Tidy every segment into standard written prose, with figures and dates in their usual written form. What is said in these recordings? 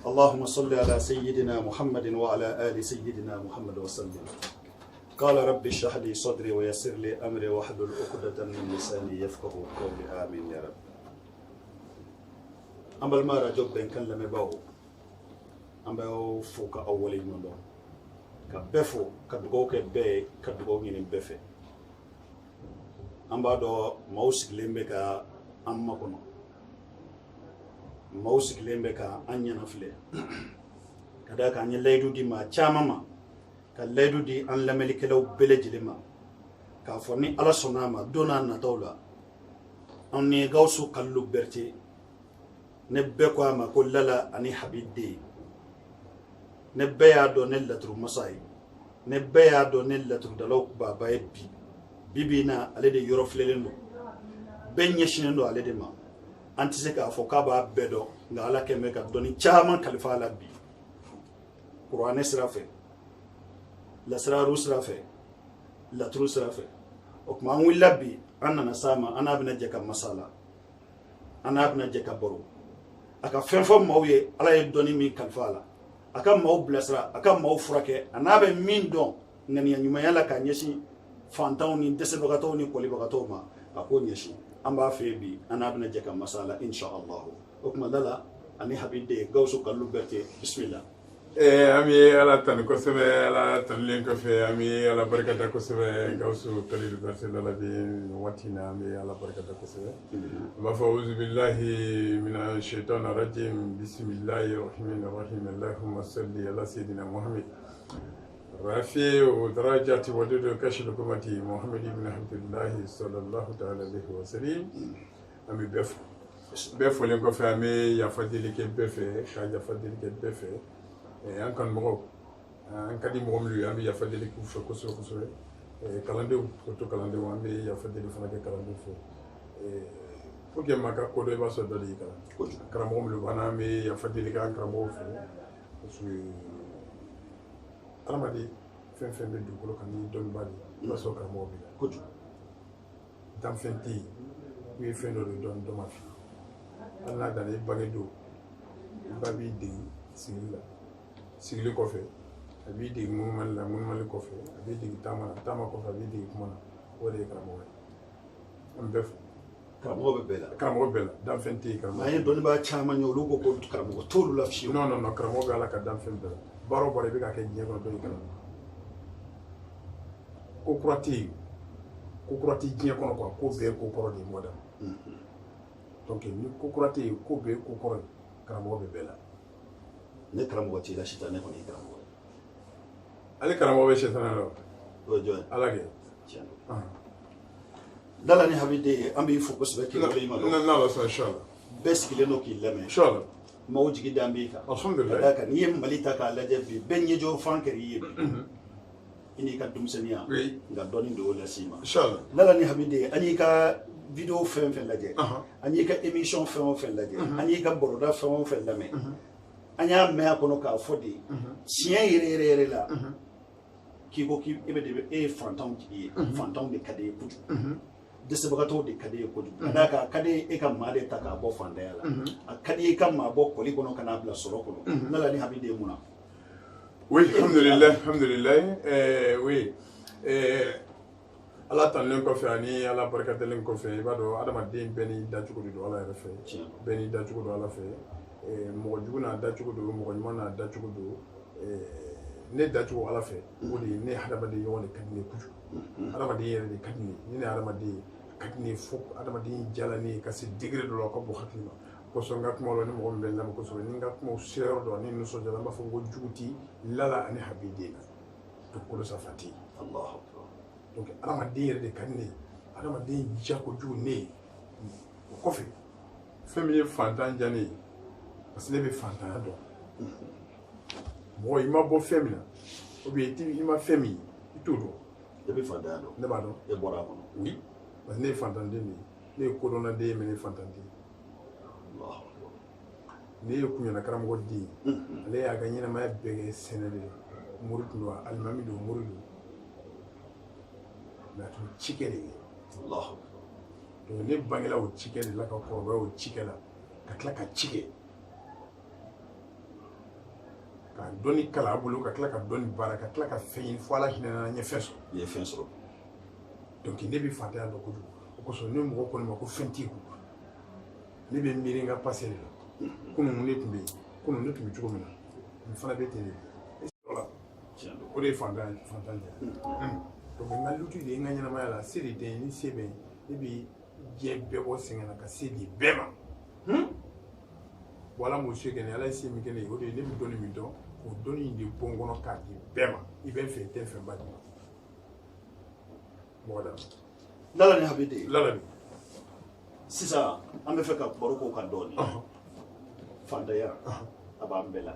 اللهم صل على سيدنا محمد وعلى آل سيدنا محمد وسلم. قال رب اشرح لي صدري ويسر لي أمري واحلل عقدة من لساني يفقه قولي آمين يا رب. أما ما رجب بين كلمة باو أما فوق أولين نلو كبفو كدغو كبه كدغو نين بفه أما دو موسك لمبكا أما كنو موسك لمبكا أني نفله كذا كان يلاقي دي ما شامما كلاقي دي أن لملك لو بلج لما كافوني على صنامة دونا نتولا أني غوسو كلو برتي نبكوا ما كل لا أني حبيب دي نبيا دو نلترو مساي نبيا دو نلترو دلوك بابا بي بيبينا على دي يوروفلينو بين يشينو على دي ما أنت سكا فوكابا بدو نعلا كميكا دوني chairman كالفا لبي قرآن سرافه لسرارو سرافه لترو سرافه وكما نقول لبي أنا نسامة أنا ابن جاكا مسالا أنا ابن جاكا برو أكا فنفم مويه على يدوني مي كالفا لا أكا مو بلسرا أكا مو فرake أنا ابن مين دون نني أنيما يلا كانيشي فانتاوني دسبغاتوني كوليبغاتوما أكون يشي أما في بي أنا ابن جاكا مسالا إن شاء الله وكما لا أني حبيب دي غوسو كالو برتي بسم الله. ami ala tan ko sebe ala tan len ko fe ami ala barakata ko sebe gawsu kalilu berse la bi watina ami ala barakata ko sebe wa fa'uzu billahi minash shaitanir rajim bismillahir rahmanir rahim allahumma salli ala sayidina muhammad rafi wa darajati wa dudu kashf kumati muhammad ibn abdullah sallallahu ta'ala alaihi wa sallam ami befo len ko fe ami ya fadili ke befe ka ya fadili ke befe an kan mɔgɔw an ka di mɔgɔ minnu ye an bɛ yafa deli k'u fɛ kosɛbɛ kosɛbɛ kalandenw surtout kalandenw an bɛ yafa deli fana kɛ kalandenw fɛ pour que maa ka ko dɔ i b'a sɔrɔ dɔ de y'i kalan karamɔgɔ minnu b'an na an bɛ yafa deli k'an karamɔgɔw fɛ parce que adamaden fɛn fɛn bɛ dugukolo kan ni dɔnnibaa de i b'a sɔrɔ karamɔgɔ b'i la kojugu danfɛn tɛ yen i ye fɛn dɔ de dɔn dɔ ma f'i ye hali n'a danna i bange don i ba b'i dege sigili la sigili kɔfɛ a b'i dege munumali la munumali kɔfɛ a b'i dege taama la taama kɔfɛ a b'i dege kuma na o de ye karamɔgɔ ye an bɛɛ fɔ karamɔgɔ bɛ bɛɛ la karamɔgɔ bɛɛ la danfɛn tɛ yen karamɔgɔ an ye dɔnnibaa caman ye olu ko ko karamɔgɔ t'olu la fiyewu non non non karamɔgɔ bɛ ala ka danfɛn bɛɛ la baara o baara i bɛ ka kɛ diɲɛ kɔnɔ dɔ y'i kalan ko kura tɛ yen ko kura tɛ diɲɛ kɔnɔ quoi ko bɛɛ ye ko kɔrɔ de ye mɔda donc ni ko kura tɛ yen ko bɛɛ ye ko kɔrɔ ye karamɔgɔ bɛ bɛɛ la ne karamɔgɔ t'i la sitan ne kɔni ye karamɔgɔ ye ale karamɔgɔ bɛ sɛtana la o ye jɔn ye ala kɛ tiɲɛ don dala ni habide an b'i fo kosɛbɛ k'i waleɲuman dɔn n'ala sɔnna inchallah bɛɛ sigilen don k'i lamɛn inchallah maaw jigi da b'i kan alhamdulillah ka d'a kan n'i ye mali ta k'a lajɛ bi bɛɛ ɲɛjɔ fan kɛr'i ye bi i n'i ka denmisɛnniya nka dɔɔni de y'o las'i ma inchallah dala ni habide an y'i ka video fɛn o fɛn lajɛ an y'i ka émission fɛn o fɛn lajɛ an y'i ka baroda fɛn o fɛn lamɛn an y'a mɛn a kɔnɔ k'a fɔ de tiɲɛ yɛrɛ yɛrɛ la k'i ko k'i bɛ de e ye fantanw tigi ye fantanw de ka di ye kojugu dɛsɛbagatɔw de ka di ye kojugu ka d'a kan a ka di e ka maa de ta k'a bɔ fantanya la a ka di e ka maa bɔ kɔli kɔnɔ ka n'a bila sɔrɔ kɔnɔ n'ala ni habide mun na oui alhamdulillah alhamdulillah oui ala tanlen kɔfɛ ani ala barikadalen kɔfɛ i b'a dɔn adamaden bɛɛ n'i dacogo de don ala yɛrɛ fɛ bɛɛ n'i dacogo don ala fɛ mɔgɔ jugu n'a dacogo don mɔgɔ ɲuman n'a dacogo don ne dacogo ala fɛ o de ye ne hadamaden ɲɔgɔn de ka di ne kojugu hadamaden yɛrɛ de ka di ne ni ne hadamaden ka di ne fo hadamaden jala ne ka se degré dɔ la ka bɔ hakili ma kosɔn n ka kuma la ni mɔgɔ min bɛ lamɛn kosɛbɛ ni n ka kumaw sera yɔrɔ dɔ ani nisɔndiya n b'a fɔ ko jugu ti lala ani habiden na dugukolo sanfɛ tɛ yen donc hadamaden yɛrɛ de ka di ne ye hadamaden ja kojugu ne ye o kɔfɛ fɛn min ye fantan ja ne ye parce que ne bɛ fantanya dɔn mɔgɔ i ma bɔ fɛn min na ou bien i ma fɛn min i t'o dɔn e bɛ fantanya dɔn ne b'a dɔn e bɔra a kɔnɔ oui parce que ne ye fantanden de ye ne ye kodɔnnaden ye mais ne ye fantanden ye ne ye kuɲana karamɔgɔ den ye ale y'a ka ɲɛnamaya bɛɛ kɛ sɛnɛ de mori tun don alimami don mori don mais a tun cikɛ de kɛ donc ne bangela o cikɛ de la ka kɔrɔbaya o cikɛ la ka tila ka ci kɛ ka dɔnni kala a bolo ka tila ka dɔnni baara ka tila ka fɛn ɲini fo ala hinɛ na n ye fɛn sɔrɔ. I ye fɛn sɔrɔ. donc ne bɛ fantanya dɔn kojugu o kosɔn ne mɔgɔ ko ne ma ko fɛn t'i kun ne bɛ miiri n ka passé de la kunun ne tun bɛ yen kunun ne tun bɛ cogo min na nin fana bɛ ten de o de ye fantanya donc n ka lutti de ye n ka ɲɛnamaya la se de tɛ yen ni se bɛ yen ne bɛ diɲɛ bɛɛ bɔ sɛgɛn na ka se di bɛɛ ma wala m'o se kɛ ne ala ye se min kɛ ne ye o de ye ne bɛ dɔnni min dɔn o dɔnni in de bɔ n kɔnɔ k'a di bɛɛ ma i bɛ n fɛ i tɛ n fɛ ba di ma mɔgɔ da Lala ni Habide. Lala ni sisan an bɛ fɛ ka baro k'o kan dɔɔni fantanya a b'an bɛɛ la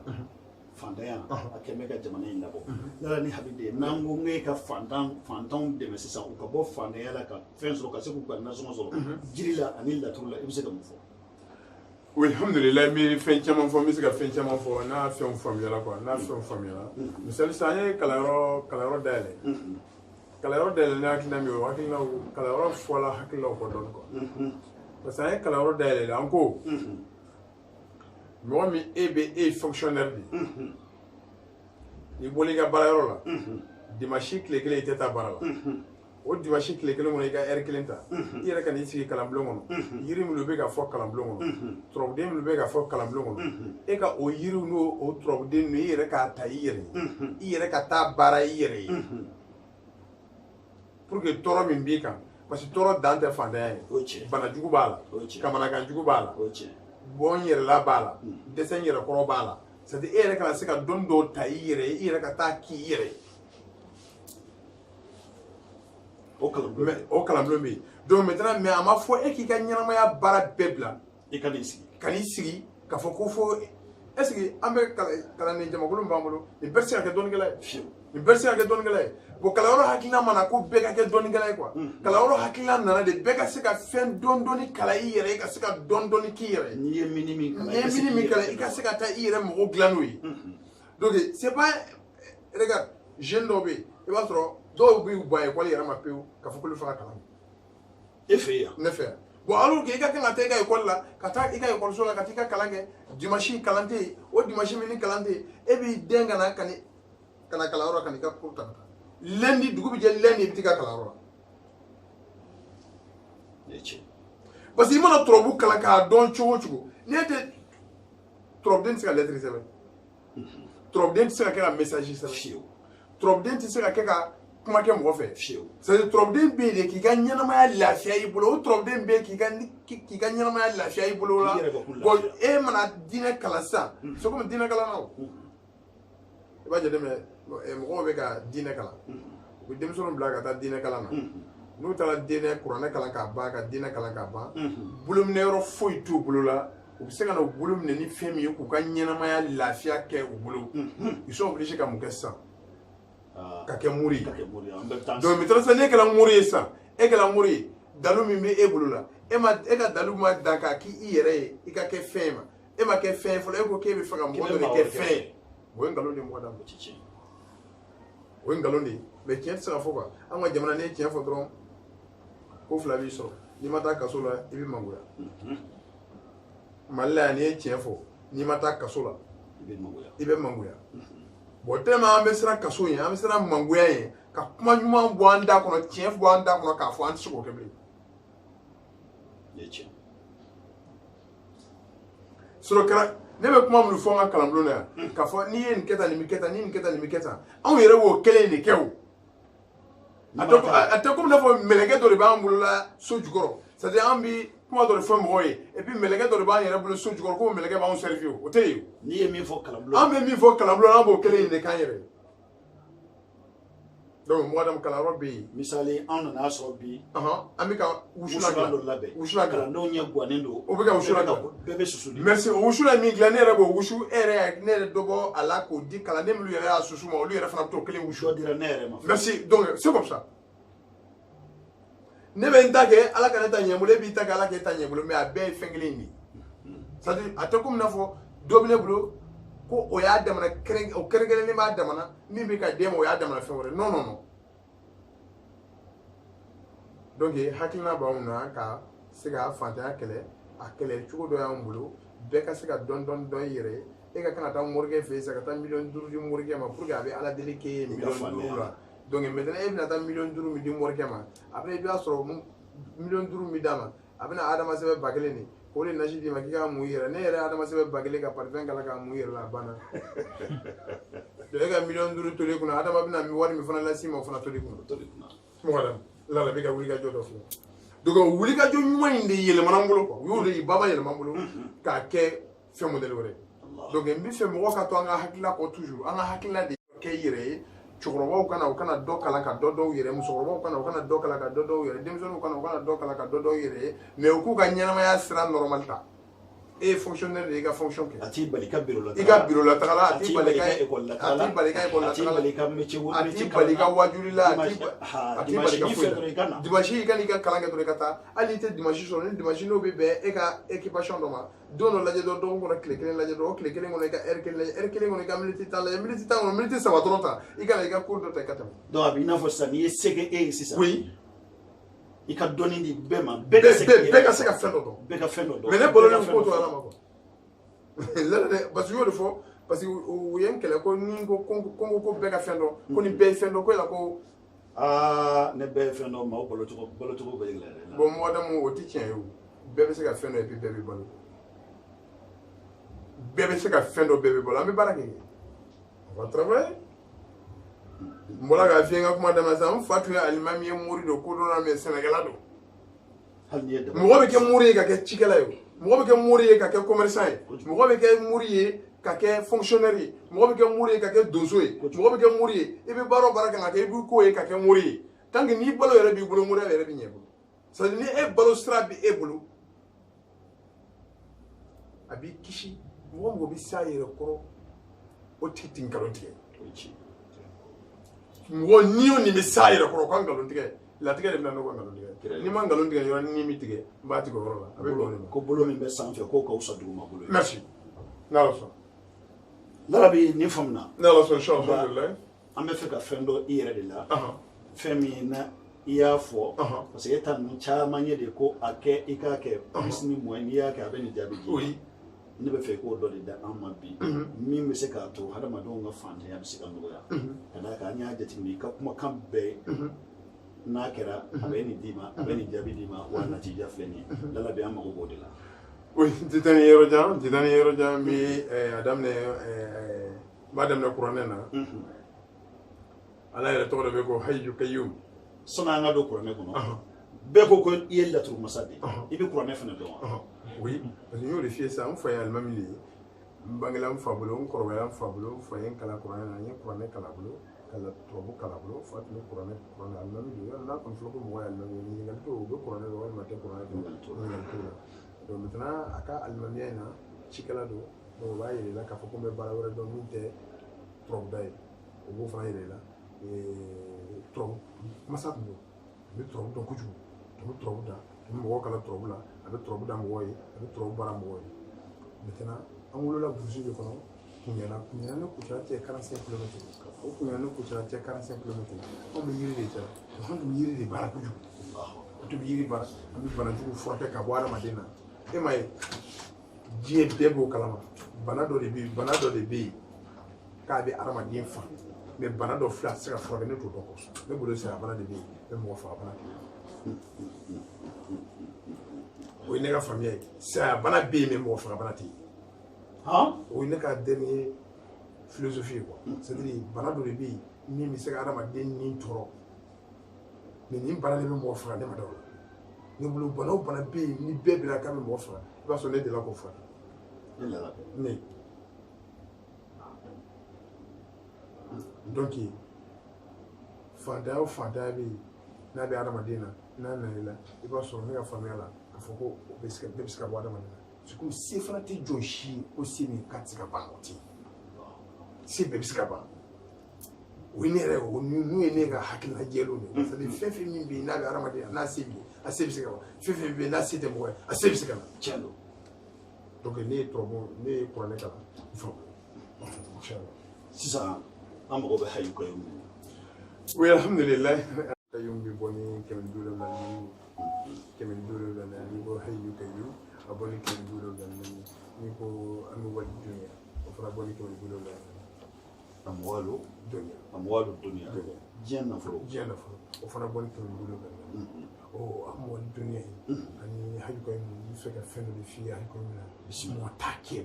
fantanya a kɛn bɛ ka jamana in labɔ Lala ni Habide n'an ko ŋ'e ka fantanw dɛmɛ sisan u ka bɔ fantanya la ka fɛn sɔrɔ ka se k'u ka nasɔngɔ sɔrɔ jiri la ani laturu la i bɛ se ka mun fɔ. oui alhamdulillah n bɛ fɛn caman fɔ n bɛ se ka fɛn caman fɔ n'a fɛnw faamuyala quoi n'a fɛnw faamuyala misali sisan an ye kalanyɔrɔ dayɛlɛ kalanyɔrɔ dayɛlɛ ne hakilina min ye o hakilinaw kalanyɔrɔ fɔla hakilinaw kɔ dɔɔni quoi parce que an ye kalanyɔrɔ dayɛlɛ an ko mɔgɔ min e ye fonctionnaire de ye i bɔra i ka baarayɔrɔ la dimanche tile kelen i tɛ taa baara la o dimanche tile kelen kɔnɔ i ka heure kelen ta i yɛrɛ ka n'i sigi kalanbulon kɔnɔ yiri minnu bɛ ka fɔ kalanbulon kɔnɔ turabuden minnu bɛ ka fɔ kalanbulon kɔnɔ e ka o yiriw n'o o turabuden ninnu i yɛrɛ k'a ta i yɛrɛ ye i yɛrɛ ka taa baara i yɛrɛ ye pour que tɔɔrɔ min b'i kan parce que tɔɔrɔ dan tɛ fantanya ye banajugu b'a la kamanaganjugu b'a la bɔ n yɛrɛla b'a la dɛsɛ n yɛrɛkɔrɔ b'a la c'est à dire e yɛrɛ kana se ka dɔnni dɔw ta i yɛrɛ ye i yɛrɛ ka taa k'i yɛrɛ ye o kalanbulon bɛ yen donc maintenant mais a ma fɔ e k'i ka ɲɛnamaya baara bɛɛ bila i ka n'i sigi kan'i sigi ka fɔ ko fo est ce que an bɛ kalanden jamakulu min b'an bolo nin bɛɛ tɛ se ka kɛ dɔnnikɛla ye nin bɛɛ tɛ se ka kɛ dɔnnikɛla ye bon kalanyɔrɔ hakilina mana ko bɛɛ ka kɛ dɔnnikɛla ye quoi kalanyɔrɔ hakilina nana de bɛɛ ka se ka fɛn dɔɔni kalan i yɛrɛ ye ka se ka dɔɔni k'i yɛrɛ ye n'i ye mini min kalan i ka se ka taa i yɛrɛ mɔgɔ dilan n'o ye donc c'est pas regarde jeune dɔw bɛ yen i b'a sɔrɔ dɔw b'u ban école yɛrɛ ma pewu ka fɔ k'olu fana kalan e fɛ yan ne fɛ yan bon alors que i ka kan ka taa i ka école la ka taa i ka école la ka taa i ka kalan kɛ dimanche kalan tɛ yen o dimanche min ni kalan tɛ yen e b'i den ka na kalanyɔrɔ ka n'i ka cours ta ka taa lundi dugu bɛ jɛ lundi i bɛ t'i ka kalanyɔrɔ la parce que i mana turabu kalan k'a dɔn cogo o cogo n'i tɛ turabuden tɛ se ka lettre sɛbɛn turabuden tɛ se ka kɛ ka message sɛbɛn turabuden tɛ se ka kɛ ka kuma kɛ mɔgɔ fɛ c'est à dire turabuden bɛ yen de k'i ka ɲɛnamaya lafiya i bolo o turabuden bɛ yen k'i ka ɲɛnamaya lafiya i bolo la bon e mana diinɛ kalan sisan c'est comme diinɛ kalan na o i b'a jateminɛ mɔgɔw bɛ ka diinɛ kalan u bɛ denmisɛnninw bila ka taa diinɛ kalan na n'u taara diinɛ kuranɛ kalan k'a ban ka diinɛ kalan k'a ban bolominɛ yɔrɔ foyi t'u bolo la u bɛ se ka na u bolo minɛ ni fɛn min ye k'u ka ɲɛnamaya lafiya kɛ u bolo ils sont obligés ka mun kɛ sisan ka kɛ muri ye donc maintenant sisan n'e kɛra muri ye sisan e kɛra muri ye dalu min bɛ e bolo la e ka dalu ma dan k'a k'i yɛrɛ ye i ka kɛ fɛn ma e ma kɛ fɛn fɔlɔ e ko k'e bɛ fɛ ka mɔgɔ dɔ de kɛ fɛn ye o ye nkalon de ye mɔgɔ da o ye nkalon de ye mais tiɲɛ tɛ se ka fɔ quoi an ka jamana n'i ye tiɲɛ fɔ dɔrɔn ko fila b'i sɔrɔ n'i ma taa kaso la i bɛ mangoya mali la yan n'i ye tiɲɛ fɔ n'i ma taa kaso la i bɛ mangoya bon tellement an bɛ siran kaso ye an bɛ siran mangoya ye ka kuma ɲuman bɔ an da kɔnɔ tiɲɛ bɔ an da kɔnɔ k'a fɔ an tɛ se k'o kɛ bilen sɔrɔ kɛra ne bɛ kuma minnu fɔ an ka kalanbulon na yan k'a fɔ n'i ye nin kɛ tan nin bɛ kɛ tan ni nin kɛ tan nin bɛ kɛ tan anw yɛrɛ b'o kelen de kɛ o a tɛ komi n'a fɔ mɛlɛkɛ dɔ de b'an bolo la so jukɔrɔ c'est à dire an bɛ kuma dɔ de fɔ mɔgɔw ye et puis mɛlɛkɛ dɔ de b'an yɛrɛ bolo so jukɔrɔ ko mɛlɛkɛ b'anw servi o tɛ yen o n'i ye min fɔ kalanbulon an bɛ min fɔ kalanbulon an b'o kelen de k'an yɛrɛ ye donc mɔgɔ dama kalanyɔrɔ bɛ yen misali an nana sɔrɔ bi an bɛ ka wusula dɔ labɛn wusula kalandenw ɲɛ gannen don o bɛ ka wusula bɛɛ bɛ susu merci o wusula min dilan ne yɛrɛ b'o wusu e yɛrɛ ne yɛrɛ dɔ bɔ a la k'o di kalanden minnu yɛrɛ y'a susu ma olu yɛrɛ fana bɛ t'o kelen wusu dɔ dira ne yɛrɛ ma merci donc c'est comme ça ne bɛ n ta kɛ ala ka ne ta ɲɛ bolo e b'i ta kɛ ala k'e ta ɲɛ bolo mais a bɛɛ ye fɛn kelen de ye c'est à dire a tɛ komi n'a fɔ dɔ bɛ ne bolo ko o y'a damana o kɛrɛnkɛrɛnnen b'a damana min bɛ ka d'e ma o y'a damana fɛn wɛrɛ non non non donc hakilina b'anw na ka se ka fantanya kɛlɛ a kɛlɛ cogo dɔ y'anw bolo bɛɛ ka se ka dɔn i yɛrɛ ye e ka kan ka taa morikɛ fɛ yen sisan ka taa miliyɔn 5 di morikɛ ma pour que a bɛ ala deli k'e ye miliyɔn 5 la donc maintenant e bɛna taa miliyɔn 5 min di morikɛ ma après i b'a sɔrɔ miliyɔn 5 min d'a ma a bɛna adama sɛbɛn 1000 de o de nasi d'i ma k'i ka mun i yɛrɛ ne yɛrɛ adama sɛbɛn 1000 ka parfum kala k'a mun i yɛrɛ la a banna donc e ka miliyɔn 5 tolen kunna adama bɛna wari min fana las'i ma o fana tolen kunna mɔgɔ la bɛ ka wuli ka jɔ dɔ filɛ donc wuli ka jɔ ɲuman in de yɛlɛmana n bolo quoi u y'o de baba yɛlɛma n bolo k'a kɛ fɛn modèle wɛrɛ donc n bɛ fɛ mɔgɔ ka to an ka hakilila kɔ toujours an ka hakilila de kɛ i yɛrɛ ye cɛkɔrɔbaw kana u kana dɔ kalan ka dɔ dɔw yɛrɛ musokɔrɔbaw kana u kana dɔ kalan ka dɔ dɔw yɛrɛ denmisɛnninw kana u kana dɔ kalan ka dɔ dɔw yɛrɛ ye mais u k'u ka ɲɛnamaya sira normal ta e ye fonctionnaire de ye i ka fonction kɛ a t'i bali i ka bureau la i ka bureau la tagala a t'i bali i ka école la tagala a t'i bali i ka école la a t'i bali i ka métier a t'i bali i ka wajuli la a t'i bali i ka foyi la dimanche i ka n'i ka kalan kɛ dɔrɔn i ka taa hali i tɛ dimanche sɔrɔ ni dimanche n'o bɛ bɛn e ka équipation dɔ ma don dɔ lajɛ dɔrɔn dɔgɔkun kɔnɔ tile 1 lajɛ dɔrɔn o tile 1 kɔnɔ i ka heure 1 lajɛ heure 1 kɔnɔ i ka minute 10 lajɛ minute 10 kɔnɔ minute 3 dɔrɔn ta i ka na i ka cours dɔ ta i ka tɛmɛ donc a bɛ i n'a fɔ sisan n'i ye se kɛ e ye sisan oui i ka dɔnni di bɛɛ ma bɛɛ ka se ka fɛn dɔ dɔn bɛɛ ka fɛn dɔ dɔn mais ne balolen ko to ala ma quoi parce que y'o de fɔ parce que u ye n kɛlɛ ko ni ko bɛɛ ka fɛn dɔn ko ni bɛɛ ye fɛn dɔn ko yala ko ne bɛɛ ye fɛn dɔn maaw balocogo bɛ yɛlɛ bon mɔdamu o tɛ tiɲɛ ye o bɛɛ bɛ se ka fɛn dɔ et puis bɛɛ bɛ balo bɛɛ bɛ se ka fɛn dɔ bɛɛ bɛ balo an bɛ baara kɛ on va travailler n bɔra k'a f'i ye n ka kuma daminɛ sisan n fa tun ye alimami ye mori don kodɔnna mais sɛnɛkɛla don mɔgɔ bɛ kɛ mori ye ka kɛ cikɛla ye mɔgɔ bɛ kɛ mori ye ka kɛ commerçant ye mɔgɔ bɛ kɛ mori ye ka kɛ fonctionnaire ye mɔgɔ bɛ kɛ mori ye ka kɛ donso ye mɔgɔ bɛ kɛ mori ye i bɛ baara o baara kan ka kɛ i b'i ko ye ka kɛ mori ye tant que n'i balo yɛrɛ b'i bolo moriya yɛrɛ bɛ ɲɛ i bolo c'est à dire ni e balo sira bɛ e bolo a b'i kisi mɔgɔ mɔgɔ bɛ s'a yɛrɛ kɔrɔ o tigi tɛ nkalon tigɛ mɔgɔ ni o ni bɛ s'a yɛrɛ kɔrɔ o ka nkalon tigɛ latigɛ de bɛ na n'o ka nkalon tigɛ n'i ma nkalon tigɛ yɔrɔ ni min tigɛ n b'a tigɛ o yɔrɔ la a bɛ bɛn o de ma ko bolo min bɛ sanfɛ k'o ka wusa duguma bolo ye merci n'ala sɔn larabi nin faamuna n'ala sɔn alhamdulilayi an bɛ fɛ ka fɛn dɔ i yɛrɛ de la fɛn min na i y'a fɔ parce que e ta ninnu caman ye de ko a kɛ i k'a kɛ plus ni moins n'i y'a kɛ a bɛ nin jaabi di ne bɛ fɛ i k'o dɔ de da an ma bi min bɛ se k'a to hadamadenw ka fantanya bɛ se ka nɔgɔya ka d'a kan an y'a jateminɛ i ka kumakan bɛɛ n'a kɛra a bɛ nin d'i ma a bɛ nin jaabi d'i ma wa natija filɛ nin ye lalabi an mago b'o de la oui tɛ taa ni yɔrɔ jan n bɛ a daminɛ n b'a daminɛ kuranɛ na ala yɛrɛ tɔgɔ dɔ bɛ ko hayyu kayyum sani an ka don kuranɛ kɔnɔ bɛɛ ko i ye laturu masa de i bɛ kuranɛ fana dɔn wa oui parce que n y'o de f'i ye sisan n fa ye alimami de ye n bangela n fa bolo n kɔrɔbayala n fa bolo n fa ye n kalan kuranɛ na n ye kuranɛ kalan bolo ka tubabu kalan bolo fa tun bɛ kuranɛ alimami de ye n'a kɔni fɔra ko mɔgɔ ye alimami ye ɲininkali t'o u bɛ kuranɛ dɔn walima tɛ kuranɛ dɔn ɲininkali t'o la donc maintenant a ka alimamiya in na cikɛla don donc o b'a yira i la k'a fɔ ko n bɛ baara wɛrɛ dɔn min tɛ turabuda ye o b'o fana yira i la turabu masa tun don a bɛ turabu dɔn kojugu a bɛ turabu da a bɛ mɔgɔw kalan turabu la a bɛ turabu da mɔgɔw ye a bɛ turabu baara mɔgɔw ye maintenant an wolola burusi de kɔnɔ kuɲana ni kucala cɛ 45 km o kuɲana ni kucala cɛ 45 km anw bɛ yiri de cɛ anw tun bɛ yiri de baara kojugu an tun bɛ yiri baara an bɛ banajugu furakɛ ka bɔ adamaden na e m'a ye diɲɛ bɛɛ b'o kalama bana dɔ de bɛ yen k'a bɛ adamaden faga mais bana dɔ filɛ a tɛ se ka furakɛ ne t'o dɔn kosɛbɛ ne bolo saya bana de bɛ yen ne mɔgɔ faga bana tɛ o ye ne ka faamuya ye saya bana bɛ yen mais mɔgɔ faga bana tɛ yen o ye ne ka dernier philosophie ye quoi c'est à dire bana dɔ de bɛ yen min bɛ se ka adamaden ni tɔɔrɔ mais nin bana de bɛ mɔgɔ faga ne ma da o la ne bolo bana o bana bɛ yen ni bɛɛ bila k'a bɛ mɔgɔ faga i b'a sɔrɔ ne delila k'o furakɛ ne donc fantanya o fantanya bɛ yen n'a bɛ adamaden na n'a nana i la i b'a sɔrɔ ne ka faamuya la k'a fɔ ko bɛɛ bɛ se ka bɔ adamaden na c'est comme se fana tɛ jɔn si ye ko se min k'a tɛ se ka ban o tɛ yen se bɛɛ bɛ se ka ban o ye ne yɛrɛ o n'u ye ne ka hakilina jɛlenw de ye c'est à dire fɛn fɛn min bɛ yen n'a bɛ adamaden na n'a se bɛ yen a se bɛ se ka ban fɛn fɛn bɛ yen n'a se tɛ mɔgɔ ye a se bɛ se ka na tiɲɛ don donc ne ye tubabu ne ye kuranɛ kalan n fa sisan an mago bɛ hayu kayyum oui alhamdulilayi kayyum bɛ bɔ ni 570 ni 570 ni ko hayu kayyum aboni ke bulo gan ni ko ami wal dunya o fara boni ke bulo gan amwalu dunya janna furo o fara boni ke bulo gan o amwal dunya ani haju ko ni feka fendo de fi ay ko mina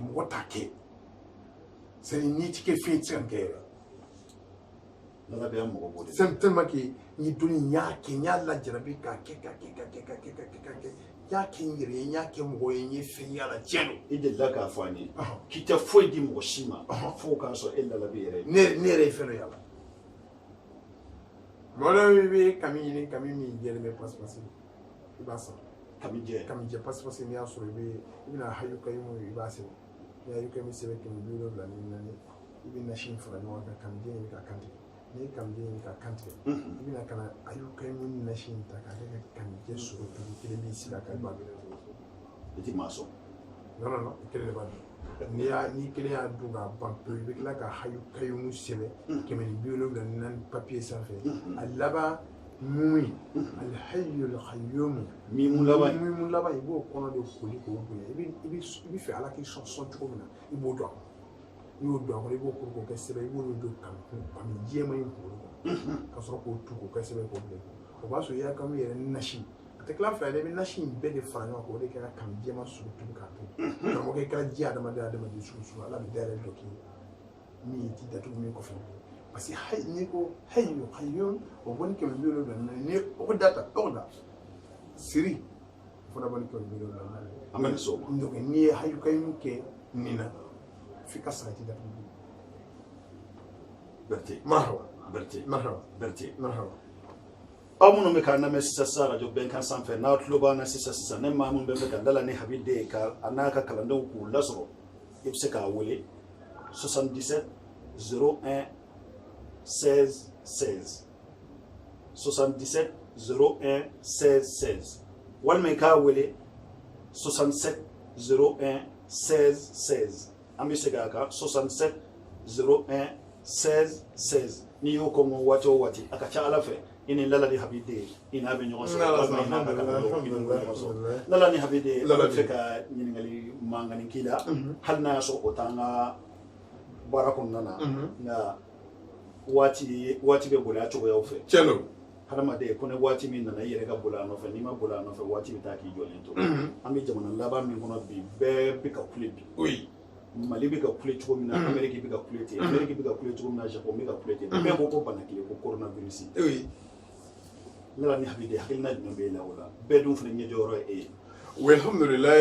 mo take c'est ni tike fi tsankere la be am ko bodi c'est tellement que ni dunya ke nya la jarabi ka ke ya ke ngire ya ke mo ye fi ya la jeno ide la ka fani kita foi di mo shima fo ka so ella la be ne re feno ya Mwana bibi kami mi jere me pas ibasa kami je pas ni asoro bi ibina hayuka yimu ibasa ya yuka mi sebe kemi biro la ni ibina shin fara no ka kami je ka kanti ni kami je ka kanti ibina kana ayuka yimu na shin ta ka kami je suru to kile mi sila ka ba iti maso no kile ba ni kile ya duga banto ibikla ka hayuka yimu sebe kemi biro la nan papier ça fait alaba mui alhayyul qayyum mi laba ibo kono de foli ko buya ibi fe ala ki chanson to mina ibo do ko ibo ko ko sebe ibo do kam mi jema yin ko ka so ko tu ko ka sebe ko be o ba so ya kam yere nashi ate kla fa de nashi be de fara ko de ka kam jema su tu ka to ko ke kala ji adama di su ala be dere do ki mi ti da tu mi ko fa parce que hay ni ko hayyu qayyum o boni ke mi lo dan ni o data o da siri fona boni ke mi lo dan amane so ndo ni hayyu qayyum ke nina fi kasrati da berti marhaba amuno me kana me sisa sara jo ben kan sanfe na tloba na sisa ne ma mun be be kan dala ne habide ka anaka kalando ku lasro ibse ka wole 77 01 16 16 77 01 16 16 wal me ka wele 67 01 16 16 ambi sega ka 67 01 16 16 ni yo ko mo wato wati aka cha ala fe ini lala di habide ina be nyoso lala ni habide fe ka nyingali mangani kila halna so otanga barakon nana na wati be bola to ya ofe chelo harama de ko ne wati min nana yere ka bola no fe ni ma bola no fe wati bi ta ki jolen to ambi jamana laba min kono bi ka kulebi oui mali bi ka kule cogo min na amerique bi ka kule te amerique bi ka kule cogo min na japon bi ka kule te bɛɛ ko ko bana kile ko coronavirus oui nala ni habide hakilina jumɛn bɛ la wala bɛɛ dun fana ɲɛjɔyɔrɔ ye oui alhamdulillah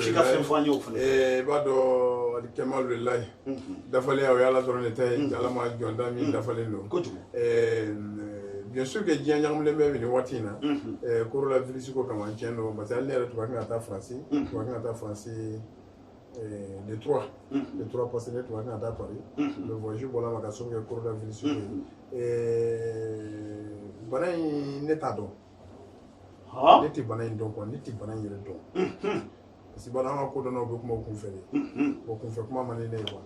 f'i ka fɛn fɔ an ye o fana b'a dɔn alikɛmalulilayi dafalen o y'ala dɔrɔn de ta ye ala ma jɔnda min dafalen don kojugu bien sûr que diɲɛ ɲagaminen bɛ nin waati in na coronavirus ko kama tiɲɛ don parce que hali ne yɛrɛ tun ka kan ka taa faransi les trois passés tu vas à Paris le voyage voilà ma casse que coronavirus bana ne t'a dɔn ne tɛ bana in dɔn quoi ne tɛ bana in yɛrɛ dɔn parce que bana ma ko dɔn o bɛ kuma o kunfɛ de o kunfɛ kuma man di ne ye quoi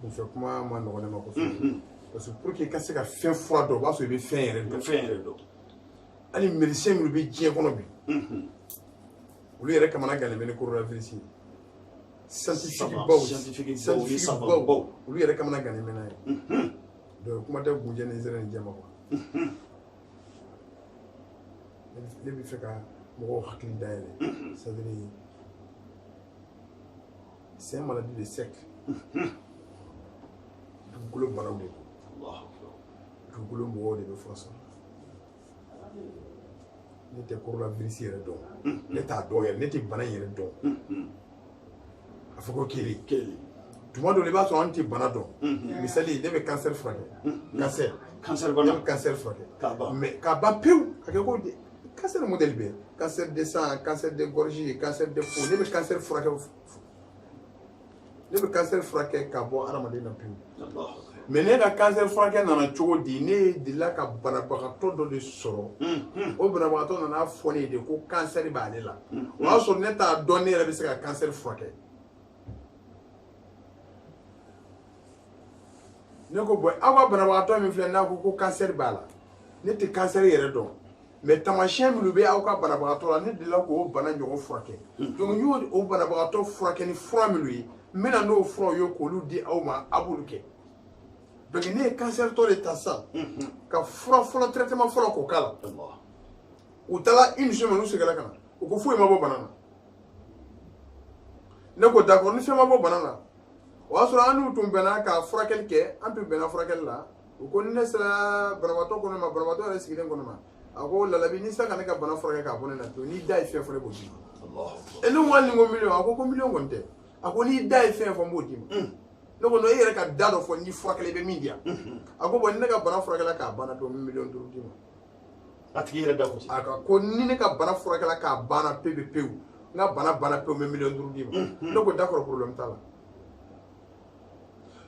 kunfɛ kuma ma nɔgɔn ne ma kosɛbɛ parce que pour que i ka se ka fɛn fura dɔn o b'a sɔrɔ i bɛ fɛn yɛrɛ dɔn hali médecin minnu bɛ diɲɛ kɔnɔ bi olu yɛrɛ kamana gannen bɛ ni coronavirus ye scientifique baw olu yɛrɛ kamana gannen bɛ n'a ye donc kuma tɛ gunjɛ ni zɛrɛ ni jɛma quoi ne bɛ fɛ ka mɔgɔw hakili dayɛlɛ c'est à dire c'est une maladie de siècle dugukolo banaw de don dugukolo mɔgɔw de bɛ fura sɔrɔ ne tɛ coronavirus yɛrɛ dɔn ne t'a dɔn yɛrɛ ne tɛ bana in yɛrɛ dɔn a fɔ ko kelen tuma dɔ la i b'a sɔrɔ an tɛ bana dɔn misali ne bɛ cancer furakɛ cancer furakɛ mais k'a ban pewu ka kɛ ko cancer modèle bɛ cancer de sang cancer de gorge cancer de peau ne bɛ cancer furakɛ ka bɔ adamaden na pewu mais ne ka cancer furakɛ nana cogo di ne delila ka banabagatɔ dɔ de sɔrɔ o banabagatɔ nana fɔ ne de ko cancer b'ale la o y'a sɔrɔ ne t'a dɔn ne yɛrɛ bɛ se ka cancer furakɛ ne ko bon aw ka banabagatɔ min filɛ n'a ko cancer b'a la ne tɛ cancer yɛrɛ dɔn mais tamasiyɛn minnu bɛ aw ka banabagatɔ la ne delila k'o bana ɲɔgɔn furakɛ donc n y'o o banabagatɔ furakɛ ni fura minnu ye n bɛna n'o furaw ye k'olu di aw ma a b'olu kɛ donc ne ye cancer tɔ de ta sisan ka fura fɔlɔ traitement fɔlɔ k'o k'a la u taara une semaine u seginna ka na u ko foyi ma bɔ bana na ne ko d'accord ni fɛn ma bɔ bana na o y'a sɔrɔ an n'u tun bɛnna ka furakɛli kɛ an tun bɛnna furakɛli la u ko ni ne sera banabagatɔ ko ne ma banabagatɔ yɛrɛ sigilen ko ne ma a ko Lalabi n'i sera ka ne ka bana furakɛ k'a bɔ ne na to n'i da ye fɛn fɔ ne b'o d'i ma e ne ko hali ni n ko miliyɔn a ko miliyɔn kɔni tɛ a ko n'i da ye fɛn fɔ n b'o d'i ma ne ko non e yɛrɛ ka da dɔ fɔ n'i furakɛli i bɛ min di yan a ko bon ni ne ka bana furakɛla k'a banna to miliyɔn 5 d'i ma a tigi yɛrɛ da ko ten a ko ni ne ka bana furakɛla k'a banna pewu pewu n ka bana banna pewu n bɛ miliyɔn 5 d'i ma ne ko d'accord problème t'a la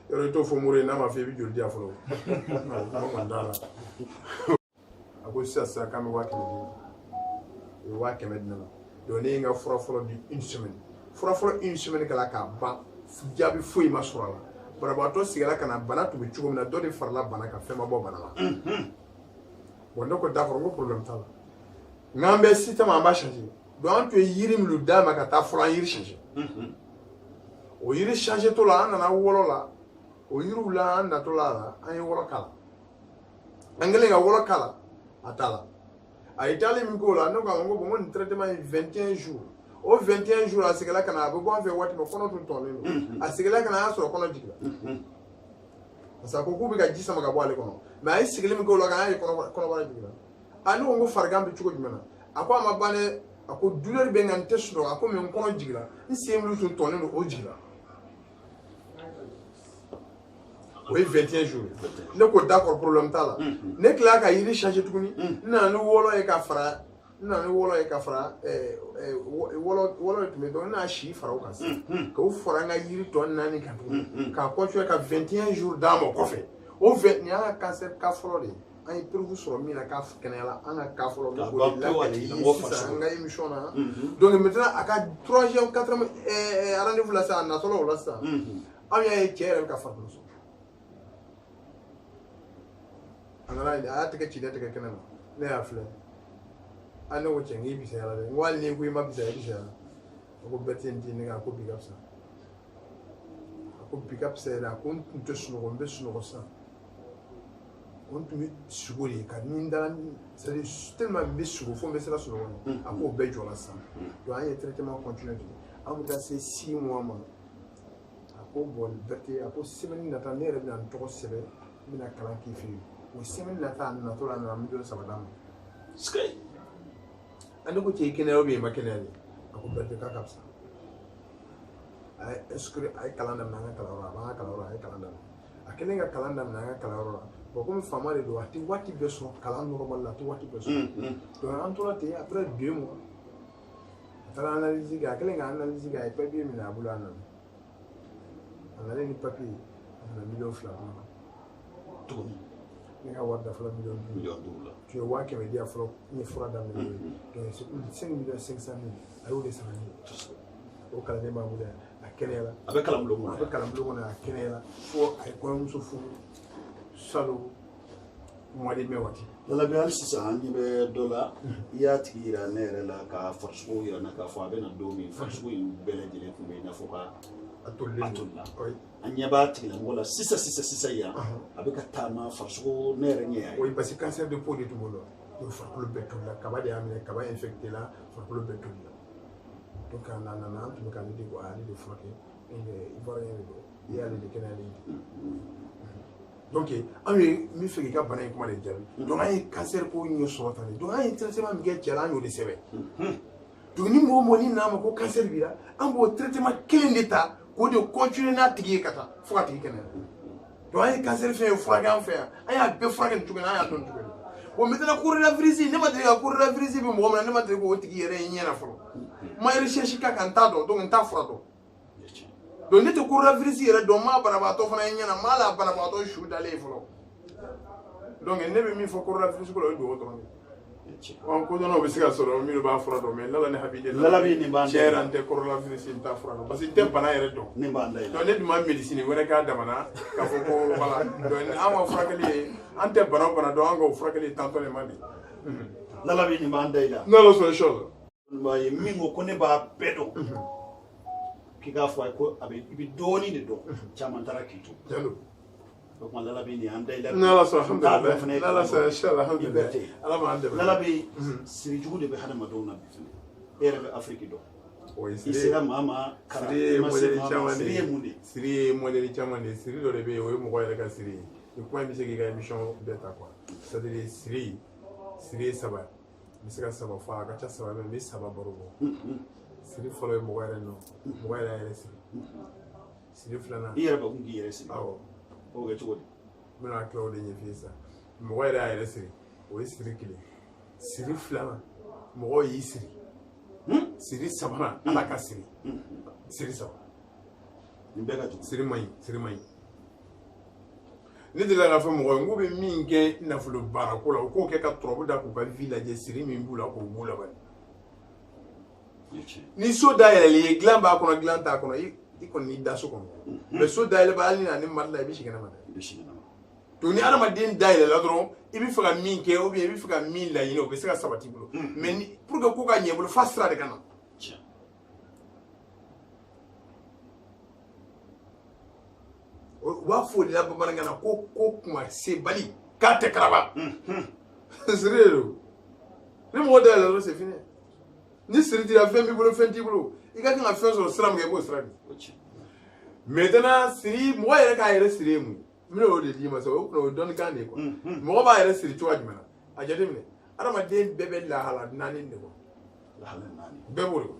yɔrɔ i t'o fɔ mori ye n'a ma fɔ i bɛ joli di yan fɔlɔ o kɔni t'a la a ko sisan k'an bɛ 1000 di o ye 500 di ne ma donc ne ye n ka fura fɔlɔ di une semaine fura fɔlɔ une semaine kɛla k'a ban jaabi foyi ma sɔrɔ a la banabagatɔ sigira ka na bana tun bɛ cogo min na dɔ de farala bana kan fɛn ma bɔ bana la bon ne ko d'accord n ko problème t'a la n'an bɛ système an b'a changer donc an tun ye yiri minnu d'a ma ka taa fɔlɔ an yiri changer o yiri changer tɔ la an nana wɔlɔ la o yiriw la an natɔ la a la an ye wɔlɔ k'a la an kɛlen ka wɔlɔ k'a la a t'a la a ye taali min k'o la ne ko a ma ko bon ko nin traitement ye 21 jours o 21 jours a seginna ka na a bɛ bɔ an fɛ waati min kɔnɔ tun tɔnnen don a seginna ka na a y'a sɔrɔ kɔnɔ jiginna parce que a ko k'u bɛ ka ji sama ka bɔ ale kɔnɔ mais a ye sigili min k'o la k'an y'a ye kɔnɔbara jiginna a ne ko n ko farigan bɛ cogo jumɛn na a ko a ma ban dɛ a ko douleur bɛ n kan n tɛ sunɔgɔ a ko mais n kɔnɔ jiginna n sen minnu tun tɔnnen don o jiginna o ye 21 jours ne ko d'accord problème t'a la ne tilala ka yiri changer tuguni n nana ni wɔlɔ ye ka fara wɔlɔ ye tun bɛ dɔn n n'a si fara o kan sisan k'o fara n ka yiri tɔ 4 kan tuguni k'a continuer ka 21 jours d'a ma kɔfɛ o 20 nin y'an ka cancer cas fɔlɔ de ye an ye preuve sɔrɔ min na k'a kɛnɛyala an ka cas fɔlɔ ne b'o de lakale sisan an ka émission na donc maintenant a ka 3e 4e rendez-vous la sisan a natɔla o la sisan anw y'a ye cɛ yɛrɛ bɛ ka farikolo sɔrɔ a nana a y'a tɛgɛ ci ne tɛgɛ kɛnɛ ma ne y'a filɛ a ne ko cɛ nk'i bisayala dɛ n ko hali n'i ko i ma bisaya i bisayala a ko bɛɛ tɛ n di ne kan a ko bi ka fisa a ko bi ka fisa yɛrɛ a ko n tun tɛ sunɔgɔ n bɛ sunɔgɔ sisan o tun bɛ sugo de ka ni n dara c'est à dire tellement n bɛ sugo fo n bɛ se ka sunɔgɔ ye a k'o bɛɛ jɔra sisan donc an ye traitement continuer de an bɛ taa se 6 mois ma a ko bon Berete a ko semaine nata ne yɛrɛ bɛna n tɔgɔ sɛbɛn n bɛna kalan k'i fɛ yen o semaine nata a natɔ la a nana miliyɔn 3 d'a ma a ne ko cɛ i kɛnɛya ou bien i ma kɛnɛya de a ko Berete k'a ka fisa a ye inscrit a ye kalan daminɛ an ka kalanyɔrɔ la a b'an ka kalanyɔrɔ la a ye kalan daminɛ a kɛlen ka kalan daminɛ an ka kalanyɔrɔ la bon komi faama de don a tɛ waati bɛɛ sɔrɔ kalan normal la a tɛ waati bɛɛ sɔrɔ donc an tora ten après 2 mois a taara analyse kɛ a kɛlen ka analyse kɛ a ye papier minɛ a bolo a nana a nalen ni papier a nana miliyɔn 2 d'a ma tuguni ne ka wari dafala miliyɔn 5 la tu ye 500 di a fɔlɔ n ye fura daminɛ donc c'est plus de 5 millions 500 000 a y'o de sara ne ye o kalanden b'an bolo yan a kɛnɛyala a bɛ kalan bulon kɔnɔ a bɛ kalan bulon kɔnɔ a kɛnɛyala fo a ye kɔɲɔmuso furu salon mois de mai waati Lalabi hali sisan an ɲɛ bɛ dɔ la i y'a tigi yira ne yɛrɛ la ka farisogo yira na k'a fɔ a bɛna don min farisogo in bɛɛ lajɛlen tun bɛ i n'a fɔ ka a tolilen la an ɲɛ b'a tigilamɔgɔ la sisan yan a bɛ ka taama farisogo ne yɛrɛ ɲɛ y'a ye oui parce que cancer de peau de tun b'o la donc farikolo bɛɛ tolila kaba de y'a minɛ kaba infecté la farikolo bɛɛ tolila donc a nana an tun bɛ k'ale de furakɛ ivoirien de don i y'ale de kɛnɛyalen ye donc an ye min fɛ k'i ka bana in kuma de jaabi donc an ye cancer ko ɲɛ sɔrɔ tan de donc an ye traitement min kɛ cɛ la an y'o de sɛbɛn donc ni mɔgɔ mɔgɔ ni n'a ma ko cancer b'i la an b'o traitement kelen de ta k'o de continuer n'a tigi ye ka taa fo ka tigi kɛnɛya donc an ye cancer fɛn ye furakɛ an fɛ yan an y'a bɛɛ furakɛ nin cogo in na an y'a dɔn nin cogo in na bon maintenant coronavirus ne ma deli ka coronavirus bɛ mɔgɔ min na ne ma deli k'o tigi yɛrɛ ye ɲɛ na fɔlɔ n ma recherche k'a kan n t'a dɔn donc n t'a fura dɔn donc ne tɛ coronavirus yɛrɛ dɔn n m'a banabagatɔ fana ye ɲɛ na n m'a la banabagatɔ su dalen ye fɔlɔ donc ne bɛ min fɔ coronavirus ko la o ye dugawu dɔrɔn de ko dɔnnaw bɛ se ka sɔrɔ minnu b'a fura dɔn mais Lala ni Habi Lalabi nin b'an cɛ yɛrɛ n tɛ coronavirus n t'a fura dɔn parce que n tɛ bana yɛrɛ dɔn ne b'an da donc ne dun ma médecine wɛrɛ k'a damana k'a fɔ ko voilà donc an ka furakɛli ye an tɛ bana o bana dɔn an ka o furakɛli ye tantôt de man di lala bi ni ma andayla n'ala sɔnna inshallah ma ye min ko ne b'a bɛɛ dɔn k'i k'a fɔ a ye ko a bɛ i bɛ dɔɔnin de dɔn caman taara k'i to jalo o kuma lala bi ni andayla n'ala sɔnna alhamdulilayi n'ala sɔnna inshallah alhamdulilayi ala m'an dɛmɛ lala bi siri jugu de bɛ hadamadenw na bi fɛnɛ e yɛrɛ bɛ Afiriki dɔn o ye i sera maa ma kalan siri modèle caman siri ye mun de siri ye modèle caman de siri dɔ de bɛ yen o ye mɔgɔ yɛrɛ ka siri ye ni kuma in bɛ se k'i ka émission bɛɛ ta quoi c'est à dire siri ye saba n bɛ se ka saba fɔ a ka ca saba mɛ n bɛ saba baro bɔ siri fɔlɔ ye mɔgɔ yɛrɛ nɔ mɔgɔ yɛrɛ y'a yɛrɛ siri siri filanan i yɛrɛ bɛ kun k'i yɛrɛ siri awɔ o bɛ kɛ cogo di n bɛna tila o de ɲɛf'i ye sisan mɔgɔ yɛrɛ y'a yɛrɛ siri o ye siri kelen siri filanan mɔgɔ y'i siri siri sabanan ala ka siri siri saba nin bɛɛ ka jugu siri man ɲi ne delila k'a fɔ mɔgɔ ye n k'u bɛ min kɛ nafolo baarako la u k'o kɛ ka tɔrɔbu da k'u ka vie lajɛ siri min b'u la k'o b'u la bani ni so dayɛlɛlen ye dilan b'a kɔnɔ dilan t'a kɔnɔ i kɔni n'i da so kɔnɔ mɛ so dayɛlɛ b'a hali ni mari la i bɛ si kɛnɛma dɛ donc ni adamaden dayɛlɛla dɔrɔn i bɛ fɛ ka min kɛ ou bien i bɛ fɛ ka min laɲini o bɛ se ka sabati i bolo mais pour que ko ka ɲɛ i bolo f'a sira de ka na u b'a fɔ o de la bamanankan na ko kuma sebali k'a tɛ karaba siri de don ni mɔgɔ dayɛlɛla dɔrɔn c'est fini ni siri t'i la fɛn b'i bolo fɛn t'i bolo i ka kan ka fɛn sɔrɔ sira min kɛ i b'o sira de maintenant siri mɔgɔ yɛrɛ k'a yɛrɛ siri ye mun ye n bɛna o de d'i ma sisan o ye dɔnnikan de ye quoi mɔgɔ b'a yɛrɛ siri cogoya jumɛn na a jateminɛ adamaden bɛɛ bɛ lahala naani de kɔnɔ bɛɛ b'o de kɔnɔ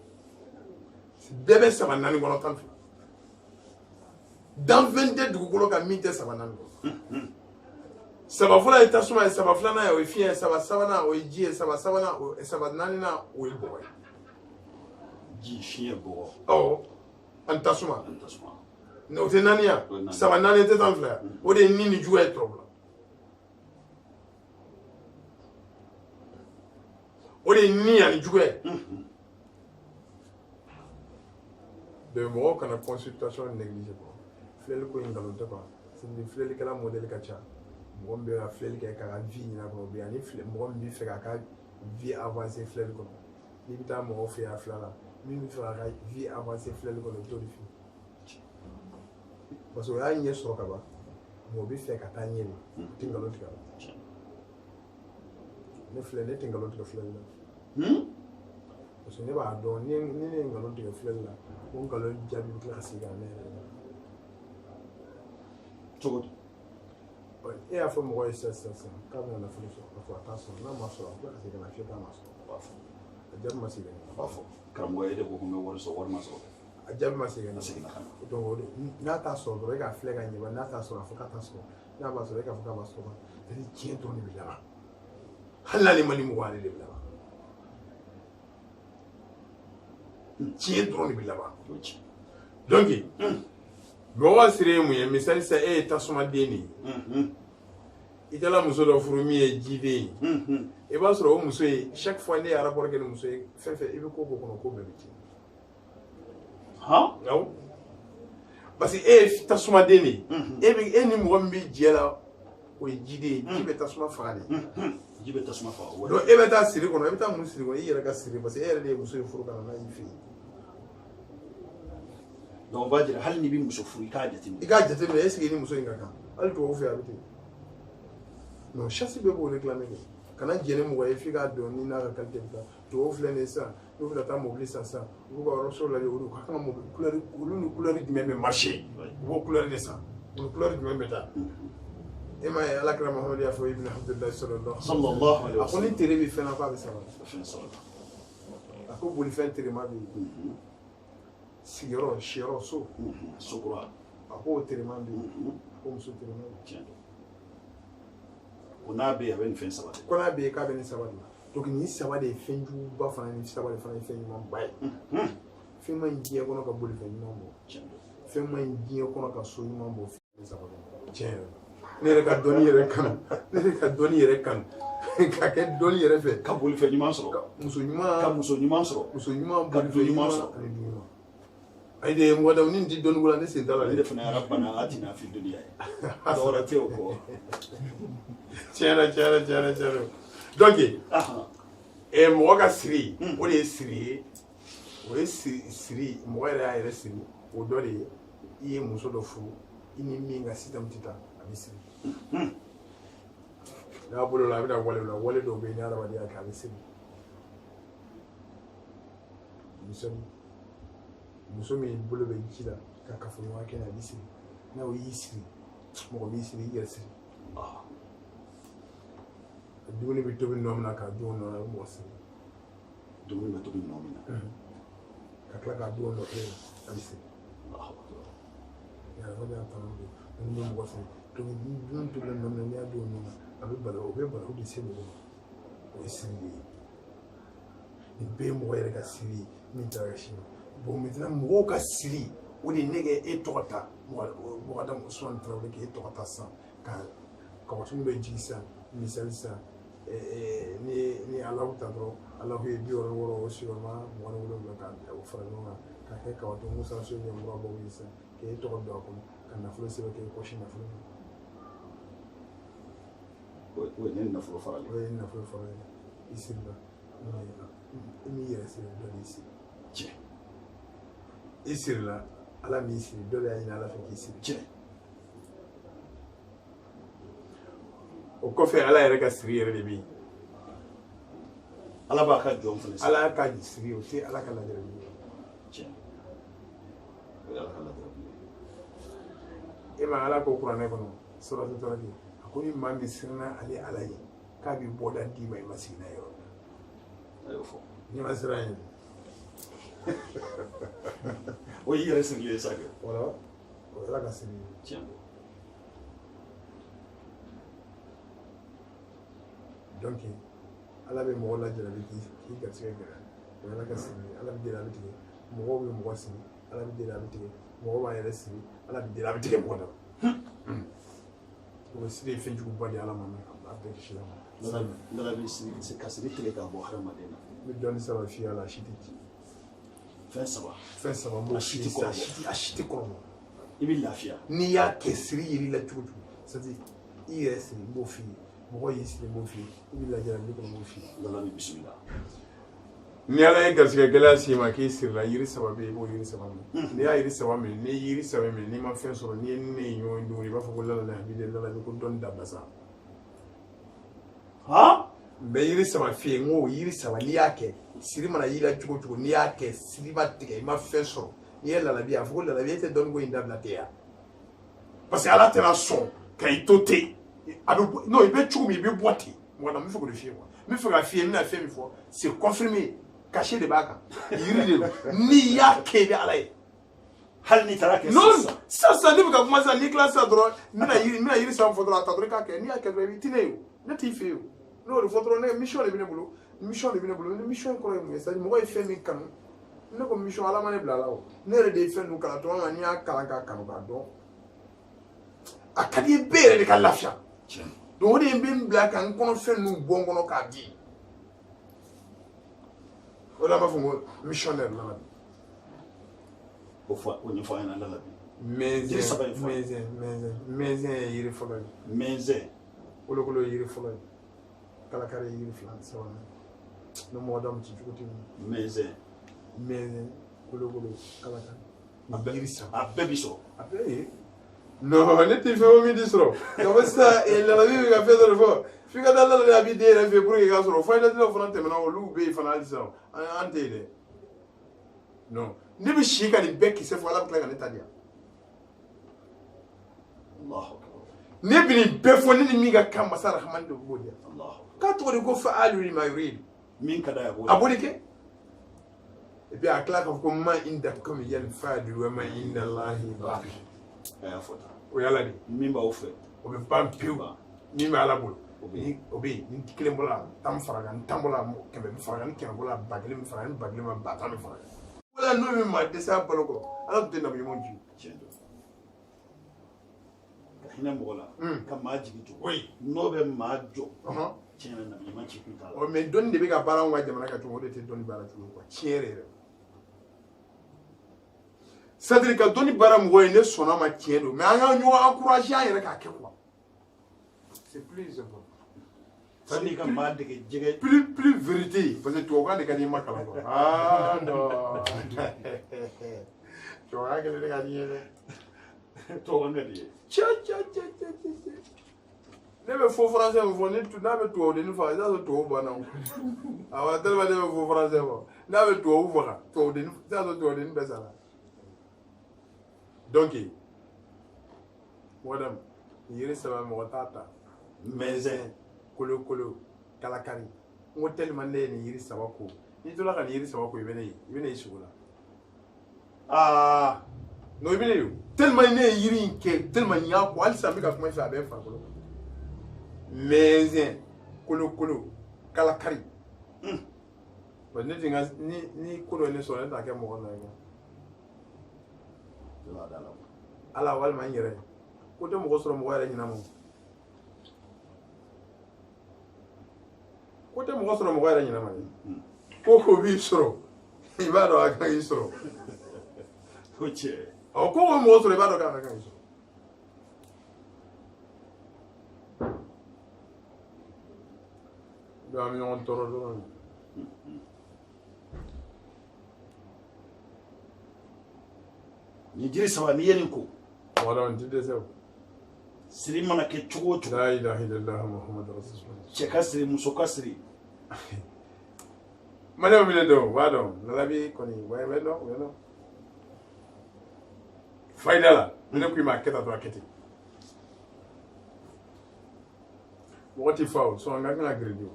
bɛɛ bɛ saba naani kɔnɔ tan fila danfɛn tɛ dugukolo kan min tɛ saba naani kɔnɔ saba fɔlɔ ye tasuma ye saba filanan ye o ye fiɲɛ ye saba sabanan o ye ji ye saba sabanan saba naaninan o ye bɔgɔ ye ji fiɲɛ bɔgɔ awɔ ani tasuma o tɛ naani ya saba naani tɛ tan fila ya o de ye ni ni juguya ye tɔrɔbu la o de ye ni ani juguya ye donc mɔgɔw kana consultation négligé quoi filɛli ko in nkalon tɛ quoi c'est dire filɛlikɛla modèle ka ca mɔgɔ min bɛ ka filɛli kɛ k'a ka vie ɲini a kɔnɔ o bɛ yan ni mɔgɔ min bɛ fɛ k'a ka vie avancer filɛli kɔnɔ n'i bɛ taa mɔgɔ fɛ yen a fila la min bɛ fɛ k'a ka vie avancer filɛli kɔnɔ i bɛ t'o de fɛ parce que o y'a ɲɛ sɔrɔ ka ban mɛ o bɛ fɛ ka taa ɲɛ de o tɛ nkalon tigɛ a la ne filɛ ne tɛ nkalon tigɛ filɛli la parce que ne b'a dɔn ni ne ye nkalon tigɛ filɛli la o nkalon jaabi bɛ tila ka segin ka ne yɛrɛ la cogo di e y'a fɔ mɔgɔ ye sisan k'a bɛna nafolo sɔrɔ k'a fɔ a t'a sɔrɔ n'a ma sɔrɔ a bɛ ka segin ka na fiyɛ k'a ma sɔrɔ a b'a fɔ a jaabi ma segin a b'a fɔ karamɔgɔ ye de ko ko n bɛ wari sɔrɔ wari ma sɔrɔ a jaabi ma segin a segin na ka na donc n'a t'a sɔrɔ dɔrɔn e k'a filɛ ka ɲɛ n'a t'a sɔrɔ a fɔ k'a t'a sɔrɔ n'a b'a sɔrɔ e k'a fɔ k'a b'a sɔrɔ c'est-à-dire tiɲɛ dɔrɔn de bɛ laban hali n'ale ma ni mɔgɔ ale de bɛ laban tiɲɛ dɔrɔn de bɛ laban donc mɔgɔ siri ye mun ye misali sisan e ye tasumaden de ye i taara muso dɔ furu min ye jiden ye i b'a sɔrɔ o muso ye chaque fois ne ye rapport kɛ ni muso ye fɛn fɛn i bɛ ko kɔnɔ ko bɛɛ bɛ tiɲɛ awɔ parce que e ye tasumaden de ye e ni mɔgɔ min bɛ jɛ la o ye jiden ye ji bɛ tasuma faga de ji bɛ tasuma faga donc e bɛ taa siri kɔnɔ e bɛ taa mun siri kɔnɔ i yɛrɛ ka siri parce que e yɛrɛ de ye muso in furu ka na n'a y'i fɛ yen donc on va dire hali n'i bɛ muso furu i k'a jateminɛ i k'a jateminɛ est ce que i ni muso in ka kan hali tubabu fɛ a bɛ ten non chasse bɛɛ b'o réclamer kɛ kana jɛ ni mɔgɔ ye f'i k'a dɔn ni n'a ka qualité bɛ taa tubabu filɛ nin ye sisan n'u bɛ taa mobili san sisan u b'u ka yɔrɔso lajɛ olu ka kan ka mobili couleur olu ni couleur jumɛn bɛ marché u b'o couleur de san u ni couleur jumɛn bɛ taa e m'a ye alakira mahamadu y'a fɔ ibn abdullahi sallallahu alaihi wa sallam a ko ni tere bɛ fɛn na k'a bɛ sabali a ko bolifɛn terema bɛ yen sigiyɔrɔ siyɔrɔ so sokura a ko o terema bɛ yen a ko muso terema bɛ yen ko n'a bɛ yen a bɛ nin fɛn saba de ko n'a bɛ yen k'a bɛ nin saba de donc nin saba de ye fɛn juguba fana ni saba de fana ye fɛn ɲumanba ye fɛn ma ɲi diɲɛ kɔnɔ ka bolifɛn ɲuman bɔ fɛn ma ɲi diɲɛ kɔnɔ ka so ɲuman bɔ fɛn saba de tiɲɛ yɛrɛ ne yɛrɛ ka dɔnni yɛrɛ kanu ne yɛrɛ ka dɔnni yɛrɛ kanu ka kɛ dɔnni yɛrɛ fɛ ka bolifɛn ɲuman sɔrɔ muso ɲuman ka muso ɲuman sɔrɔ muso ɲuman ka du ɲuman sɔrɔ ani du ɲuman ayi de mɔgɔ da ni ti dɔnni ko la ne sen t'a la ne de fana yɛrɛ bana atina fi duniya ye dɔwɛrɛ tɛ o kɔ tiɲɛ na donc mɔgɔ ka siri o de ye siri ye o ye siri mɔgɔ yɛrɛ y'a yɛrɛ siri o dɔ de ye i ye muso dɔ furu i ni min ka système tɛ taa a bɛ siri n'a bolo la a bɛ na wale la wale dɔw bɛ yen ni adamadenya kɛ a bɛ siri muso min bolo bɛ ji la ka kafoɲɔgɔnya kɛ a bɛ siri n'aw y'i siri mɔgɔ b'i siri i yɛrɛ siri dumuni bɛ tobi nɔ min na k'a dun nɔ mɔgɔ siri dumuni bɛ tobi nɔ min na ka tila k'a dun nɔ kelen a bɛ siri yàrá yà tán lóde ní ní mɔgɔ siri tobi dumuni tobi nɔ min na n'i y'a dun nɔ na a bɛ bala o bɛ bala o de se mɔgɔ ma o ye siri de ye nin bɛɛ ye mɔgɔ yɛrɛ ka siri ye min taara ka sini bon maintenant mɔgɔw ka siri o de nɛgɛ e tɔgɔ ta mɔgɔ da Usumani Traore k'e tɔgɔ ta sisan ka kabasunu bɛ jigi sisan misali sisan ni Alahu ta dɔrɔn Alahu ye 66 o sigiyɔrɔma 27 ka o fara ɲɔgɔn kan k'a kɛ kabato Musa Sow ɲɛmɔgɔbaw ye sisan k'e tɔgɔ don a kɔnɔ ka nafolo sɛbɛn k'e kɔsi nafolo o ye ne nafolo farali o ye nafolo farali i sirila i m'i yɛrɛ siri dɔ de siri tiɲɛ i sirila Ala m'i siri dɔ de y'a ɲini Ala fɛ k'i siri tiɲɛ o kɔfɛ Ala yɛrɛ ka siri yɛrɛ de bɛ yen Ala b'a ka jɔn fana Ala y'a ka siri o tɛ Ala ka lajɛrɛ ye tiɲɛ o ye Ala ka lajɛrɛ e ma Ala ko kuranɛ kɔnɔ suratu Tariq a ko ni maa min siranna ale Ala ye k'a bɛ bɔda d'i ma i ma sigi n'a ye yɔrɔ a y'o fɔ n'i ma siran ye o y'i yɛrɛ sirilen ye sa kɛ wala o ye Ala ka siri ye tiɲɛ donc Ala bɛ mɔgɔ lajarabi k'i garisɛgɛ gɛlɛya o ye Ala ka siri ye Ala bɛ deli a bɛ tigɛ mɔgɔw bɛ mɔgɔ siri Ala bɛ deli a bɛ tigɛ mɔgɔ b'a yɛrɛ siri Ala bɛ deli a bɛ tigɛ mɔgɔ la o ye siri ye fɛnjuguba de Ala ma a bɛɛ kisi la ma Ala bɛ siri ka siri tigɛ k'a bɔ hadamaden na n bɛ dɔɔnin saba f'i ye a la a si tɛ ci fɛn saba n b'o f'i ye a si tɛ kɔrɔbɔ i bɛ lafiya n'i y'a kɛ siri yeri la cogo cogo c'est à dire i yɛrɛ siri n b'o f'i ye mɔgɔ y'i siri n b'o f'i ye i bɛ lajarabi kɔnɔ n b'o f'i ye Ala bɛ bisimila ni Ala ye garisɛgɛ gɛlɛya s'i ma k'i sirila yiri saba bɛ yen i b'o yiri saba minɛ n'i y'a yiri saba minɛ n'i ye yiri saba minɛ n'i ma fɛn sɔrɔ n'i ye ne ye ɲɔgɔn dun i b'a fɔ ko lala hamide lala ko dɔnni dabila sa n bɛ yiri saba f'i ye n ko yiri saba n'i y'a kɛ siri mana y'i la cogo o cogo n'i y'a kɛ siri ma tigɛ i ma fɛn sɔrɔ n'i ye lalabi a fɔ ko lalabi e tɛ dɔnni ko in dabila ten ya parce que Ala tɛna sɔn ka i to ten a bɛ non i bɛ cogo min i bɛ bɔ ten mɔgɔ n bɛ fɛ k'o de f'i ye quoi n bɛ fɛ ka f'i ye n bɛna fɛn min fɔ c'est confirmé caché de b'a kan yiri de don n'i y'a kɛ i bɛ Ala ye hali n'i taara kɛ non sisan ne bɛ ka kuma sisan n'i kilala sisan dɔrɔn n bɛna yiri saba fɔ dɔrɔn a ta dɔrɔn i k'a kɛ n'i y'a kɛ dɔrɔn i bɛ ti ne ye o ne t'i fɛ yen o n'o de fɔ dɔrɔn ne mission de bɛ ne bolo mission de bɛ ne bolo ni mission kɔrɔ ye mun ye c'est-à-dire mɔgɔ ye fɛn min kanu ne ko mission Ala ma ne bila a la o ne yɛrɛ de ye fɛn ninnu kalan tuma min na n'i y'a kalan k'a kanu k'a dɔn a ka di bɛɛ yɛrɛ de ka lafiya donc o de ye n bɛ n bila ka n kɔnɔ fɛn ninnu bɔ n kɔnɔ k'a di o de la n b'a fɔ ko missionnaire la o ɲɛfɔ an ɲɛna Ala bi mɛnzɛn ye yiri fɔlɔ ye mɛnzɛn kolokolo ye yiri fɔlɔ ye kalakari ye yiri sabanan ni mɔgɔ da ci cogo tɛ mɛnzɛn kolokolo kalakari yiri saba a bɛɛ bi sɔrɔ a bɛɛ ye non ne tɛ fɛn o min tɛ sɔrɔ ka fɔ sisan lalabi bɛ ka fɛn dɔ de fɔ f'i ka taa lalabi a b'i den yɛrɛ fɛ pour que i ka sɔrɔ fɔyinɛtilaw fana tɛmɛna olu bɛ yen fana hali sisan an tɛ yen dɛ non ne bɛ si ka nin bɛɛ kisɛ fɔ Ala bɛ tila ka ne ta di yan ne bɛ nin bɛɛ fɔ ne ni min ka kan masa rahamani de b'o di yan k'a tɔgɔ de ko fa'alu lima yurid min ka d'a ye a b'o de kɛ et puis a tila k'a fɔ ko ma indakum yanfadu wa ma indallahi baqi a y'a fɔ tan o y'Ala de min b'aw fɛ o bɛ ban pewu min bɛ Ala bolo o bɛ yen ni kelen bɔra tan fara kan tan bɔra kɛmɛ bɛ fara kan ni kɛmɛ bɔra ba kelen bɛ fara kan ni ba kelen ma ba tan bɛ fara kan wala n'o min maa dɛsɛ a balo kɔrɔ Ala tun tɛ nabi ɲuman jigi tiɲɛ don ka hinɛ mɔgɔ la ka maa jigi to oui n'o bɛ maa jɔ tiɲɛ na nabi ɲuman ci kun t'a la mais dɔnni de bɛ ka baara anw ka jamana kan cogo o de tɛ dɔnni baara cogo quoi tiɲɛ yɛrɛ yɛrɛ c'est à dire ka dɔnni baara mɔgɔ ye ne sɔnna ma tiɲɛ don mais an ka ɲɔgɔn encourager an yɛrɛ k'a kɛ quoi c'est plus important Sani ka maa dege jɛgɛ plus vérité parce que tubabukan de ka di ma kalan quoi ah non tubabukan kelen de ka di ye dɛ tubabukan ka di ye ne bɛ faux français min fɔ n'a bɛ tubabudennin faga i t'a sɔrɔ tubabu banna o awɔ tellement ne bɛ faux français fɔ n'a bɛ tubabu faga tubabudennin i t'a sɔrɔ tubabudennin bɛɛ sara donc madame yiri saba mɔgɔ t'a ta mɛnzɛn kolokolo kalakari n ko tellement ne ye nin yiri saba ko n'i tola ka nin yiri saba ko i bɛ ne ye sugu la non i bɛ ne ye tellement ne ye yiri in kɛ tellement n y'a ko halisa n bɛ ka kuma i fɛ a bɛ n farikolo mɛnzɛn kolokolo kalakari bon ne tɛ n ka ni ko dɔ ye ne sɔrɔ ne t'a kɛ mɔgɔ nɔ ye ala walima n yɛrɛ ko tɛ mɔgɔ sɔrɔ mɔgɔ yɛrɛ ɲɛnama ko tɛ mɔgɔ sɔrɔ mɔgɔ yɛrɛ ɲɛnama ye ko b'i sɔrɔ i b'a dɔn a kan k'i sɔrɔ ko tiɲɛ ko mɔgɔ sɔrɔ i b'a dɔn k'a kan k'i sɔrɔ donc an bɛ ɲɔgɔn tɔɔrɔ dɔrɔn ni jiri saba n'i ye nin ko wala n ti dɛsɛ o siri mana kɛ cogo o cogo la ilaha illallah muhammadu rasulullah cɛ ka siri muso ka siri maliyɛnw bɛ ne dɔn u b'a dɔn lalabi kɔni u bɛ dɔn u bɛ dɔn fayida la ne ko i ma kɛ tan dɔrɔn a kɛ ten mɔgɔ ti fa o sɔn n ka kan ka girindi o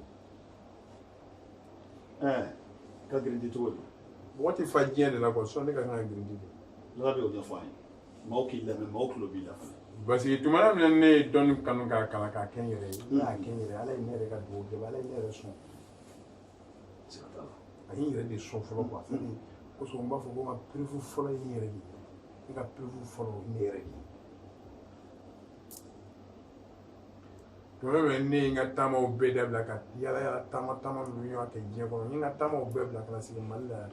ka girindi cogo di mɔgɔ ti fa diɲɛ de la quoi sɔn ne ka kan ka girindi de ala bɛ o ɲɛfɔ an ye maaw k'i lamɛn maaw tulo b'i la fana parce que tuma min ne ye dɔnni kanu k'a kalan k'a kɛ n yɛrɛ ye ne y'a kɛ n yɛrɛ ala ye ne yɛrɛ ka dugawu kɛ ala ye ne yɛrɛ sɔn a ye n yɛrɛ de sɔn fɔlɔ quoi kosɔn n b'a fɔ ko n ka perewu fɔlɔ ye n yɛrɛ de ye ne ka perewu fɔlɔ ye ne yɛrɛ de ye tuma min ne ye n ka taamaw bɛɛ dabila ka yala yala taama ninnu y'a kɛ diɲɛ kɔnɔ n ye n ka taamaw bɛɛ bila ka na sigi mali la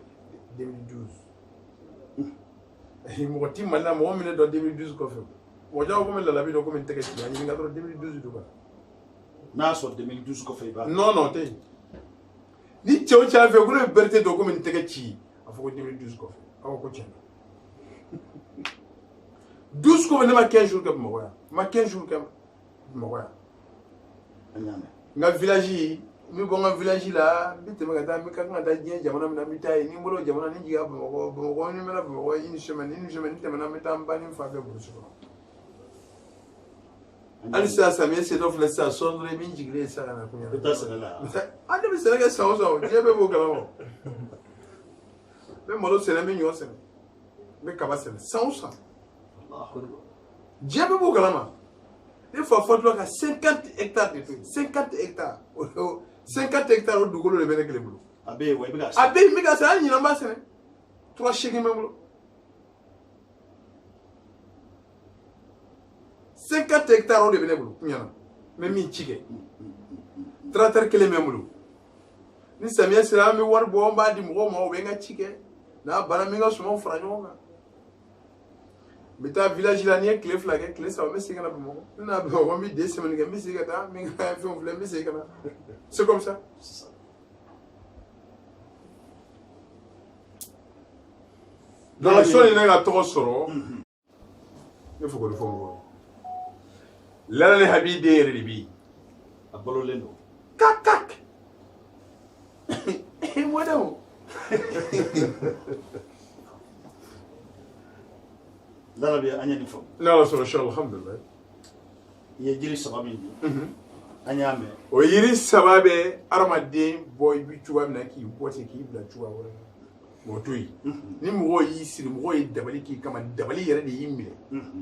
2012 mɔgɔ ti mali la mɔgɔ min ne dɔn 2012 kɔfɛ mɔgɔ caman komi lalabi dɔn komi n tɛgɛ ci a ɲininka dɔrɔn 2012 de kan n'a y'a sɔrɔ 2012 kɔfɛ i b'a non non tɛ ni cɛ o cɛ fɛ ko ne bɛ berete dɔn komi n tɛgɛ ci a fɔ ko 2012 kɔfɛ aw ko tiɲɛ 12 kɔfɛ ne ma 15 jours kɛ bamakɔ yan n ma 15 jours kɛ bamakɔ yan n ka village n bɛ bɔ n ka village la n bɛ tɛmɛ ka taa n bɛ ka kan ka taa diɲɛ jamana min na n bɛ taa yen ni n bolo jamana ni n jiginna bamakɔ ni n mɛna bamakɔ une semaine n tɛmɛna n bɛ taa n ba ni n fa bɛɛ burusi kɔnɔ hali sisan samiyɛ se dɔ filɛ sisan sɔn dɔrɔn i bɛ n jigilen sisan ka na kun i bɛ taa sɛnɛ la ne bɛ sɛnɛ kɛ san o san diɲɛ bɛɛ b'o kalama n bɛ malo sɛnɛ n bɛ ɲɔ sɛnɛ n bɛ kaba sɛnɛ san o san diɲɛ bɛɛ b'o kalama ne fa fatula ka 50 hectares de to yen 50 hectares 50 hectares o dugukolo de bɛ ne kelen bolo a bɛ yen wa i bɛ ka a bɛ yen n bɛ ka sɛnɛ hali ɲinan n b'a sɛnɛ 3 bɛ n bolo 50 hectares o de bɛ ne bolo n ɲɛna n bɛ min ci kɛ tracteur kelen bɛ n bolo ni samiyɛ sera an bɛ wari bɔ n b'a di mɔgɔw ma u bɛ n ka ci kɛ n'a banna n bɛ n ka sumanw fara ɲɔgɔn kan n bɛ taa village la n'i ye tile 2 kɛ tile 3 n bɛ segin ka na bamakɔ ne n'a bamakɔ n bɛ 2 semaines kɛ n bɛ segin ka taa n bɛ n ka fɛnw filɛ n bɛ segin ka na c'est comme ça donc sɔɔni ne ka tɔgɔ sɔrɔ ne fɔ k'o de fɔ mɔgɔw lala ni habi den yɛrɛ de bɛ yen a balolen don kak mɔdenw lala bɛ an ye nin fɔ ne ala sɔrɔ sɔ alhamdulilayi i ye jiri saba min di an y'a mɛn o yiri saba bɛ adamaden bɔ i bɛ cogoya min na k'i bɔ ten k'i bila cogoya wɛrɛ la mɔgɔ to yen ni mɔgɔw y'i siri mɔgɔw ye dabali k'i kama dabali yɛrɛ de y'i minɛ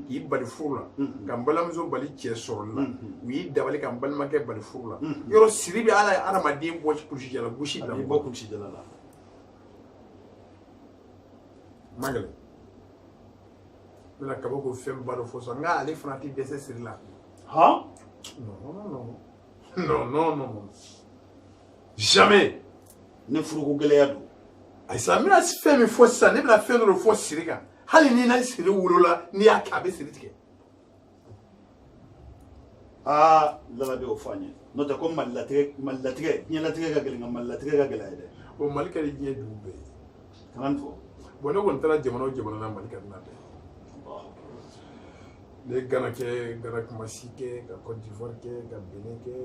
k'i bali furu la ka n balimamuso bali cɛ sɔrɔli la u y'i dabali ka n balimakɛ bali furu la yɔrɔ siri bɛ ala ye adamaden bɔ kulusijala gosi bila a b'i bɔ kulusijala la man gɛlɛn n bɛna kabako fɛn ba dɔ fɔ sisan nka ale fana tɛ dɛsɛ siri la han non jamais ne furuko gɛlɛya don ayisa n bɛna fɛn min fɔ sisan ne bɛna fɛn dɔ de fɔ siri kan hali ni na siri wolola n'i y'a kɛ a bɛ siri tigɛ Ah, la be ofanye. No ta ko malatige ni latige ga gelinga malatige ga gelaide. O malika di nye dube. Tanan fo. Bono kon tara jamano na malika na be. Le Ghana ke, Ghana Kumasi ke, Côte d'Ivoire ke, Benin ke,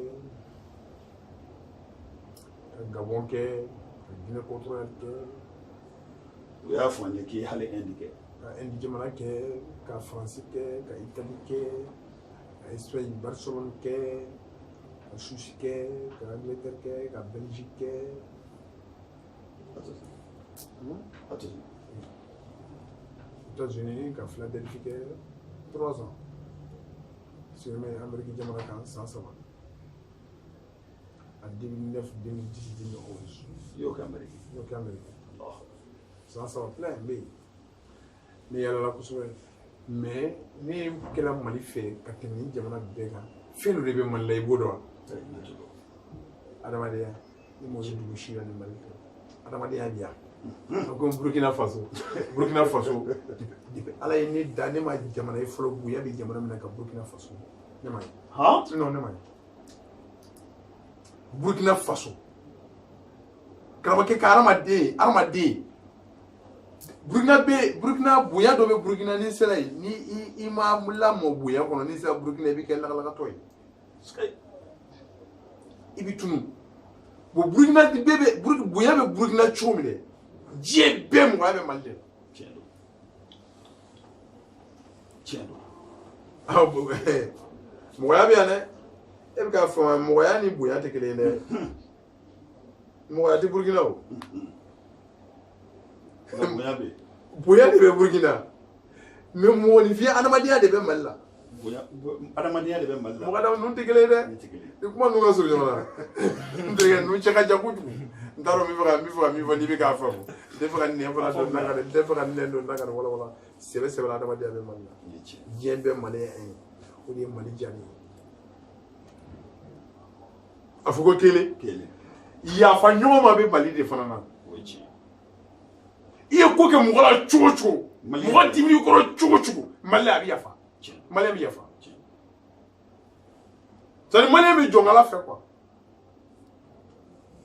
Gabon ke, Guinée Équatoriale ke. We have one ki hale indike. Indi jamana ke, ka France ke, ka Italie ke, ka Espagne Barcelone ke, ka Suisse ke, ka Angleterre ke, ka Belgique ke. États-Unis, ka Philadelphie ke. 3 ans. Si je mets l'Amérique de Monaco, 100 ans. En 2009, 2010, 2011. Yo Amérique. 100 ans plein, mais il y a la chose. Mais, ni quelle a mal fait, quand tu es en Béga, fais le rêve mal les boudoirs. Adamadia, il m'a dit que je suis animal. Adamadia, bien. Comme Burkina Faso. Ala ye ne da ne ma jamana ye fɔlɔ bonya bɛ jamana min na ka Burkina Faso ne ma ye. Non ne ma ye. Burkina Faso. Karamɔgɔkɛ ka hadamaden. Burkina bonya dɔ bɛ Burkina ni sera ye ni i ma lamɔ bonya kɔnɔ ni sera Burkina i bɛ kɛ lagalagatɔ ye. I bɛ tunu. Bon Burkina bonya bɛ Burkina cogo min dɛ. Diɲɛ bɛɛ mɔgɔya bɛ Mali de. Tiendo. Mɔgɔya bɛ yan dɛ. E bɛ k'a fɔ mɔgɔya ni bonya tɛ kelen ye dɛ. Mɔgɔya tɛ Burkina o. Bonya bɛ. Bonya de bɛ Burkina. Mais mɔgɔninfinya adamadenya de bɛ Mali la. Adamadenya de bɛ Mali la. Mɔgɔ da ninnu tɛ kelen ye dɛ. Ni kuma ninnu ka surun ɲɔgɔn na. N terikɛ ninnu cɛ ka jan kojugu. N t'a dɔn n bɛ fɛ ka min fɔ n'i bɛ k'a faamu. N tɛ fɛ ka nɛn fana don n da ka n tɛ fɛ ka nɛn don n da ka wala sɛbɛ la adamadenya bɛ Mali la. Diɲɛ bɛɛ maliyɛn ye. O de ye Mali diya ne ye. A fɔ ko kelen. Yafa ɲɔgɔn ma bɛ Mali de fana na. I ye ko kɛ mɔgɔ la cogo o cogo. Mɔgɔ dimini kɔrɔ cogo o cogo. Mali a bɛ yafa. Maliyɛn bɛ yafa. C'est-à-dire maliyɛn bɛ jɔn Ala fɛ quoi.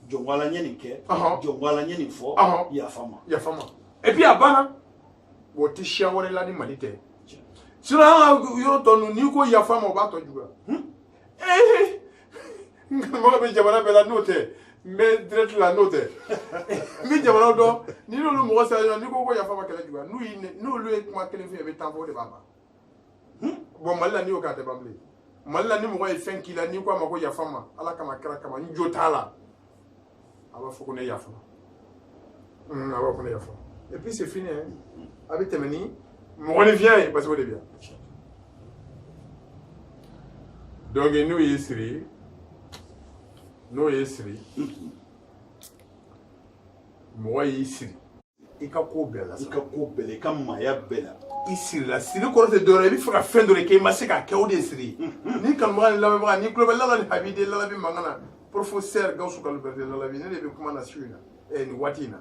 Jɔnwala ɲɛ nin kɛ. Jɔnwala ɲɛ nin fɔ. Yafa ma. Et puis a banna. O tɛ siya wɛrɛ la ni Mali tɛ. Sinon an ka yɔrɔ tɔ ninnu n'i ko yafa ma o b'a tɔ juguya. N karamɔgɔ bɛ jamana bɛɛ la n'o tɛ n bɛ direct la n'o tɛ n bɛ jamana dɔn n'i n'olu mɔgɔ sera ɲɔgɔn n'i ko ko yafa ma kɛlɛ juguya n'olu ye kuma kelen f'i ye i bɛ temps fɔ o de b'a ban. Bon Mali la n'i y'o kɛ a tɛ ban bilen. Mali la ni mɔgɔ ye fɛn k'i la n'i ko a ma ko yafa ma Ala kama kira kama n jo t'a la a b'a fɔ ko ne yafa. A b'a fɔ ne yafa. Et puis c'est fini hein. A bɛ tɛmɛ ni mɔgɔninfinya ye parce que o de bɛ yan. Donc n'o y'i siri. N'o ye siri mɔgɔ y'i siri i ka ko bɛɛ la i ka maaya bɛɛ la i sirila siri kɔrɔ tɛ dɔwɛrɛ i bɛ fɛ ka fɛn dɔ de kɛ i ma se k'a kɛ o de ye siri ni kanubaga ni lamɛnbaga ni tulo bɛ Lala ni Habide Lalabi mankan na professeur Gawusu Kalibɛrite Lalabi ne de bɛ kuma na su in na nin waati in na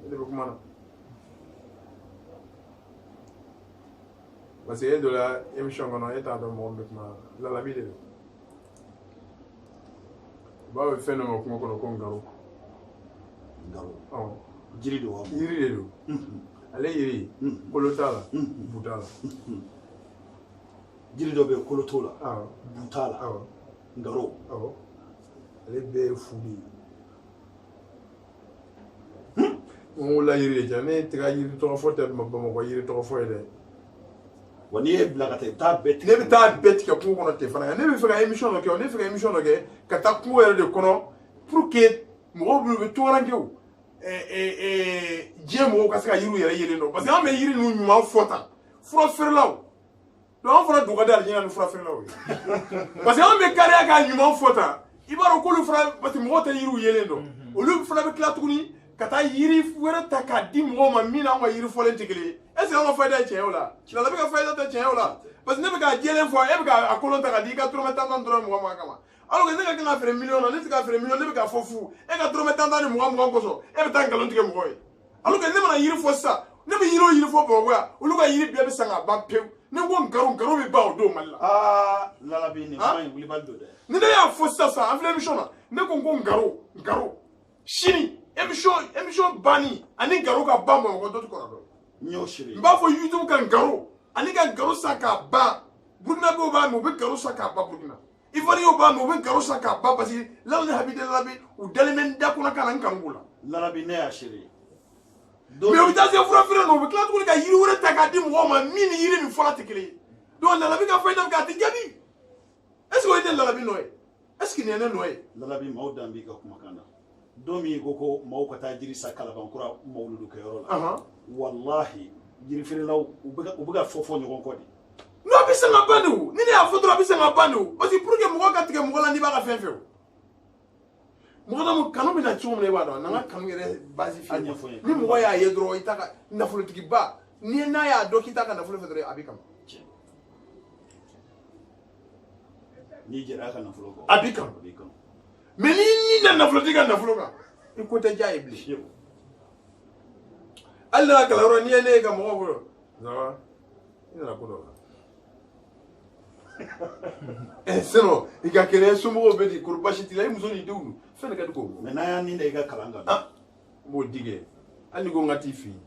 ne de bɛ kuma na parce que e dɔ la émission kɔnɔ e t'a dɔn mɔgɔ min bɛ kuma Lalabi de don. Ba bɛ fɛn dɔ ma kungo kɔnɔ ko ngaro. Jiri de wa. Yiri de don. Ale yiri kolo t'a la bu t'a la. Jiri dɔ bɛ yen kolo t'o la bu t'a la ngaro. Ale bɛɛ ye fu de ye. N wolola yiri de cɛ ne tɛ ka yiri tɔgɔ fɔ tɛ Bamakɔ yiri tɔgɔ fɔ ye dɛ. Wa n'i ye bila ka taa i bɛ taa bɛɛ tigɛ. Ne bɛ taa bɛɛ tigɛ kungo kɔnɔ ten fana ne bɛ fɛ ka émission dɔ kɛ ne bɛ fɛ ka émission dɔ kɛ ka taa kungo yɛrɛ de kɔnɔ pour que mɔgɔw minnu bɛ togoyaranke o diɲɛ mɔgɔw ka se ka yiriw yɛrɛ yelen dɔn parce que an bɛ yiri ninnu ɲuman fɔ tan fura feerelaw donc an fana dogo ka di alijinɛ ni fura feerelaw ye parce que an bɛ kariya k'a ɲuman fɔ tan i b'a dɔn k'olu fana parce que mɔgɔw tɛ yiriw yelen dɔn olu fana bɛ tila tuguni ka taa yiri wɛrɛ ta k'a di mɔgɔw ma min n'anw ka yiri fɔlen tɛ kelen ye est ce que an ka fayida ye tiɲɛ ye o la Lalabi ka fayida tɛ tiɲɛ ye o la parce que ne bɛ k'a jɛlen fɔ e bɛ k'a kolon ta k'a di i ka dɔrɔmɛ tan dɔrɔn mɔgɔ ma kama alors que ne ka kan ka feere miliyɔn na ne tɛ ka feere miliyɔn ne bɛ k'a fɔ fu e ka dɔrɔmɛ tan ni mugan kosɔn e bɛ taa nkalon tigɛ mɔgɔ ye alors que ne mana yiri fɔ sisan ne bɛ yiri o yiri fɔ Bamakɔ yan olu ka yiri bɛɛ bɛ san ka ban pewu ne ko ngaro be ba o do malla lalabi ni mai wuli baldo de ni ne y'a fo sasa an filɛ émission na ne ko ngaro sini émission bani ani ngaro ka ba mo ko dɔtu kɔrɔ dɔ nyo shiri n b'a fɔ YouTube ka ngaro ani ka ngaro sa ka ba Burkina be o b'a mɛ u bɛ ngaro sa ka ba Burkina Ivoire b'a mɛ u bɛ ngaro sa ka ba parce que lawli habide lalabi u dalen bɛ da kɔnɔ kana n kanu la lalabi ne y'a shiri mais u bɛ taa se fura feere na u bɛ tila tuguni ka yiri wɛrɛ ta k'a di mɔgɔw ma min ni yiri min fɔra tɛ kelen ye donc lalabi ka fɔ i n'a fɔ k'a tɛ jaabi est ce que o ye ne lalabi nɔ ye est ce que nin ye ne nɔ ye lalabi maaw dan b'i ka kumakan na don min ko maaw ka taa jiri sa kalabankura mawuludu kɛyɔrɔ la wallahi jiri feerelaw u bɛ ka fɔ ɲɔgɔn kɔ de non a bɛ se ka ban de o ni ne y'a fɔ dɔrɔn a bɛ se ka ban de o parce que pour que mɔgɔ ka tigɛ mɔgɔ la n'i b'a ka fɛn fɛ o mɔgɔ dɔ kanu bɛ na cogo min na i b'a dɔn a n'an ka kanu yɛrɛ basi f'i ye ni mɔgɔ y'a ye dɔrɔn i t'a ka nafolotigiba ni n'a y'a dɔn k'i t'a ka nafolo fɛ dɔrɔn a b'i kama n'i jɛra a ka nafolo kɔ a b'i kama mais ni na nafolotigi ka nafolo kan i ko tɛ diya ye bilen hali n'a kalanyɔrɔ n'i ye ne ye ka mɔgɔw bolo ça i nana ko dɔ la sinon i ka kɛnɛ somɔgɔw bɛ di kɔrɔ basi t'i la i muso n'i denw don fɛn de ka di k'o bɔ mais n'an y'a nin da i ka kalan kan n b'o di kɛ hali ni ko n ka t'i fɛ yen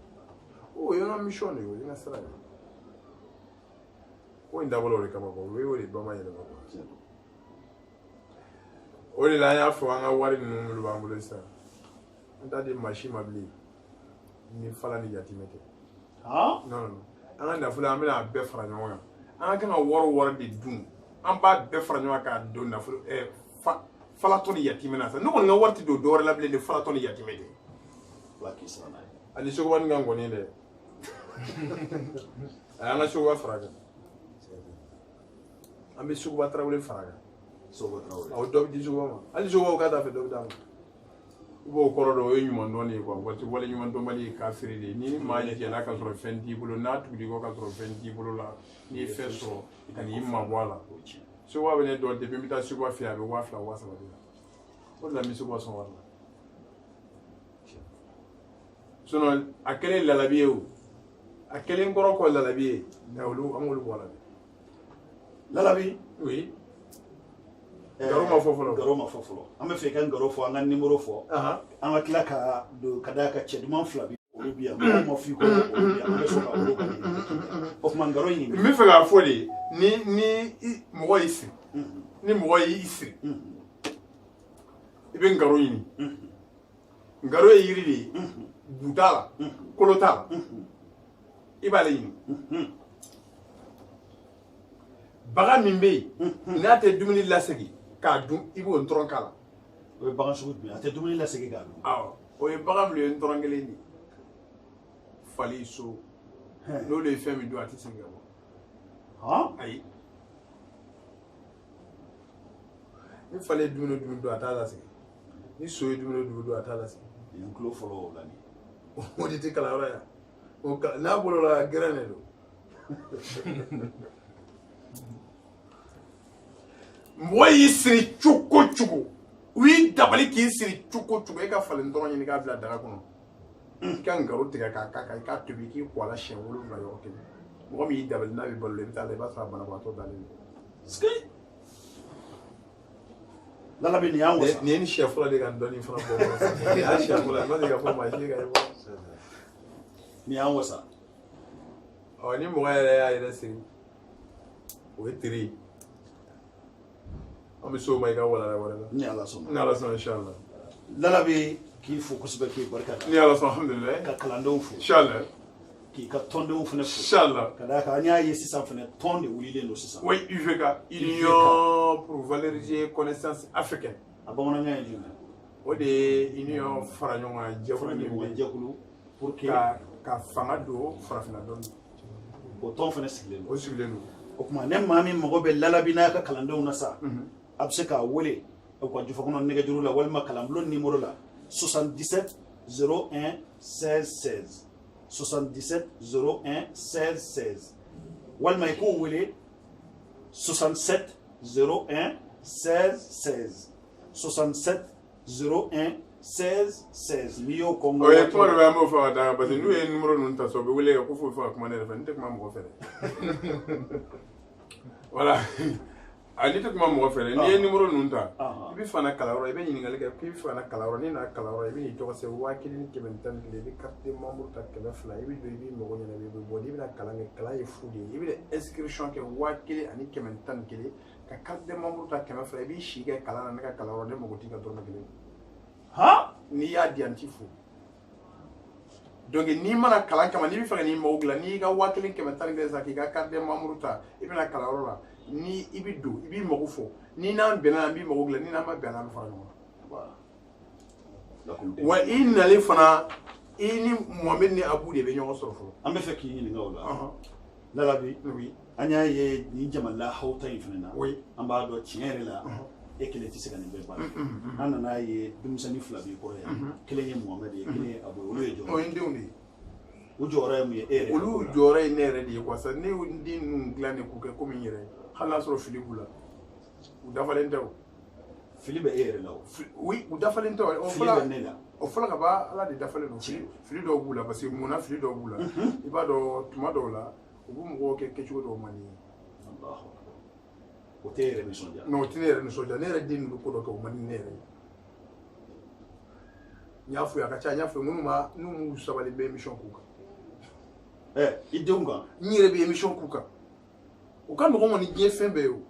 o ye n ka mission de ye o ye n ka sira ye ko in dabɔra o de kama o ye o de bamayɛlɛma o de la an y'a fɔ an ka wari ninnu minnu b'an bolo sisan an t'a di maa si ma bilen ni fala ni yatimɛ tɛ non an ka nafolo an bɛna a bɛɛ fara ɲɔgɔn kan an ka kan ka wari de dun an b'a bɛɛ fara ɲɔgɔn kan k'a don nafolo falatɔ ni yatimɛ na sisan ne kɔni ka wari tɛ don dɔwɛrɛ la bilen ni falatɔ ni yatimɛ tɛ Ala k'i sara n'a ye ani sogobani kan kɔni dɛ a y'an ka sogoba fara kan an bɛ sogoba tarawele fara kan aw dɔ bɛ di sogoba ma hali sogobaw k'a t'a fɛ dɔ bɛ d'a ma i b'o kɔrɔ dɔn o ye ɲuman dɔn de ye quoi parce que wale ɲuman dɔnbali ye kafiri de ye ni maa jɛna ka sɔrɔ fɛn t'i bolo n'a tugul'i kɔ ka sɔrɔ fɛn t'i bolo la n'i ye fɛn sɔrɔ ka n'i mabɔ a la sogoba bɛ ne dɔn depuis n bɛ taa sogoba fɛ a bɛ 2000 3000 di la o de la n bɛ sogoba sɔn wari la sinon a kɛlen lalabi ye o a kɛlen kɔrɔ kɔ lalabi ye olu an k'olu bɔ a la lalabi oui Garo ma fɔ fɔlɔ Garo ma fɔ fɔlɔ an bɛ fɛ i ka Garo fɔ an ka numéro fɔ an ka tila ka don ka d'a ka cɛ duman fila bi olu bi yan mɔgɔw ma f'i ko olu bi yan an bɛ sɔn ka olu ka o tuma Garo ɲini n bɛ fɛ k'a fɔ de ni mɔgɔ y'i siri ni mɔgɔ y'i siri i bɛ Garo ɲini Garo ye yiri de ye bu t'a la kolo t'a la i b'ale ɲini baga min bɛ yen n'a tɛ dumuni lasegin k'a dun i b'o ntɔrɔn k'a la o ye bagan sugu jumɛn a tɛ dumuni lasegin k'a dun awɔ o ye bagan min ye ntɔrɔn kelen de fali so n'olu ye fɛn min dun a tɛ segin ka bɔ ayi ni fali ye dumuni dun a t'a lasegin ni so ye dumuni dun a t'a lasegin nin ye tulo fɔlɔ o la nin o de tɛ kalanyɔrɔ yan n'a bolola gɛrɛn de don mɔgɔ y'i siri cogo o cogo u y'i dabali k'i siri cogo o cogo e ka falen dɔrɔn ɲini k'a bila daga kɔnɔ i ka Garo tigɛ k'a k'a kan i k'a tobi k'i kɔ a la siɲɛ 7 yɔrɔ kelen mɔgɔ min y'i dabali n'a bɛ balo la i bɛ taa la i b'a sɔrɔ a banabagatɔ dalen don lalabi nin y'an wasa nin ye ni siɲɛ fɔlɔ de ka dɔnni fana bɔ nin y'a siɲɛ fɔlɔ ye n'o tɛ ka fɔ maa si ka ye bɔ nin y'an wasa ni mɔgɔ yɛrɛ y'a yɛrɛ siri o ye teri ye an bɛ se o ma i ka walala wɛrɛ la ni Ala sɔnna ni Ala sɔnna inchallah lalabi k'i fo kosɛbɛ k'i barika da ni Ala sɔnna alhamdulilayi ka kalandenw fo inchallah k'i ka tɔndenw fana fo inchallah ka d'a kan an y'a ye sisan fana tɔn de wulilen don sisan oui UVK Union pour valoriser connaissance africaine a bamanankan ye jumɛn o de ye union fara ɲɔgɔn kan jɛkulu min bɛ jɛkulu pour que ka fanga don farafinna dɔɔni o tɔn fana sigilen don o sigilen don o tuma ne maa min mago bɛ lalabi n'a ka kalandenw na sa a bɛ se k'a wele u ka jufɔkɔnɔ nɛgɛjuru la walima kalanbulon numéro la 77 01 16 16 77 01 16 16 walima i k'o wele 67 01 16 16 67 01 16 16 n'i y'o kɔn o ye kuma dɔ bɛ an b'o fɔ ka taa parce que n'u ye numéro ninnu ta so u bɛ wele ko foyi fɔ ka kuma ne yɛrɛ fɛ n tɛ kuma mɔgɔ fɛ dɛ voilà n'i tɛ kuma mɔgɔ fɛ dɛ n'i ye numéro ninnu ta i bɛ fana kalanyɔrɔ i bɛ ɲininkali kɛ k'i bɛ fana kalanyɔrɔ n'i nana kalanyɔrɔ i bɛ n'i tɔgɔ sɛbɛn 1000 ni 111 i bɛ carte de membre ta 200 i bɛ don i b'i mago ɲɛna i bɛ bɔ n'i bɛna kalan kɛ kalan ye fu de ye i bɛ inscription kɛ 1000 ni 111 ka carte de membre ta 200 i b'i si kɛ kalan na ne ka kalanyɔrɔ ne mago t'i ka dɔrɔmɛ kelen n'i y'a di an ti fo donc n'i mana kalan kama n'i bɛ fɛ ka n'i mago dilan n'i ka 1000 san k'i ka carte de membre ta i bɛna kalanyɔrɔ la ni i bɛ don i b'i mago fɔ ni n'an bɛnna an b'i mago dilan ni n'an ma bɛn an bɛ fara ɲɔgɔn kan wa i nalen fana i ni Mohamed ni Abu de bɛ ɲɔgɔn sɔrɔ fɔlɔ an bɛ fɛ k'i ɲininka o la Lalabi an y'a ye nin jamana hawta in fana na an b'a dɔn tiɲɛ yɛrɛ la e kelen tɛ se ka nin bɛɛ baara kɛ an nan'a ye denmisɛnnin fila b'i kɔrɔ yan kelen ye Mohamed ye kelen ye Abu olu ye jɔyɔrɔ o ye n denw de ye o jɔyɔrɔ ye mun ye e yɛrɛ olu jɔyɔrɔ ye ne yɛrɛ de ye quoi ça ne y'u den ninnu dilan de k'u kɛ komi n yɛrɛ hali n'a sɔrɔ fili b'u la u dafalen tɛ o fili bɛ e yɛrɛ la o oui u dafalen tɛ o fili bɛ ne la o fɔlɔ ka ban Ala de dafalen don fili dɔw b'u la parce que munna fili dɔw b'u la i b'a dɔn tuma dɔw la u bɛ mɔgɔw kɛ kɛcogo dɔw man di ye o tɛ e yɛrɛ nisɔndiya non o tɛ ne yɛrɛ nisɔndiya ne yɛrɛ den ninnu ko dɔ kɛ o man di ne yɛrɛ ye n y'a fɔ ye a ka ca n y'a fɔ n'u m'u sabali n bɛ émission k'u kan i denw kan n yɛrɛ bɛ émission k'u kan o ka nɔgɔn kɔni diɲɛ fɛn bɛɛ ye o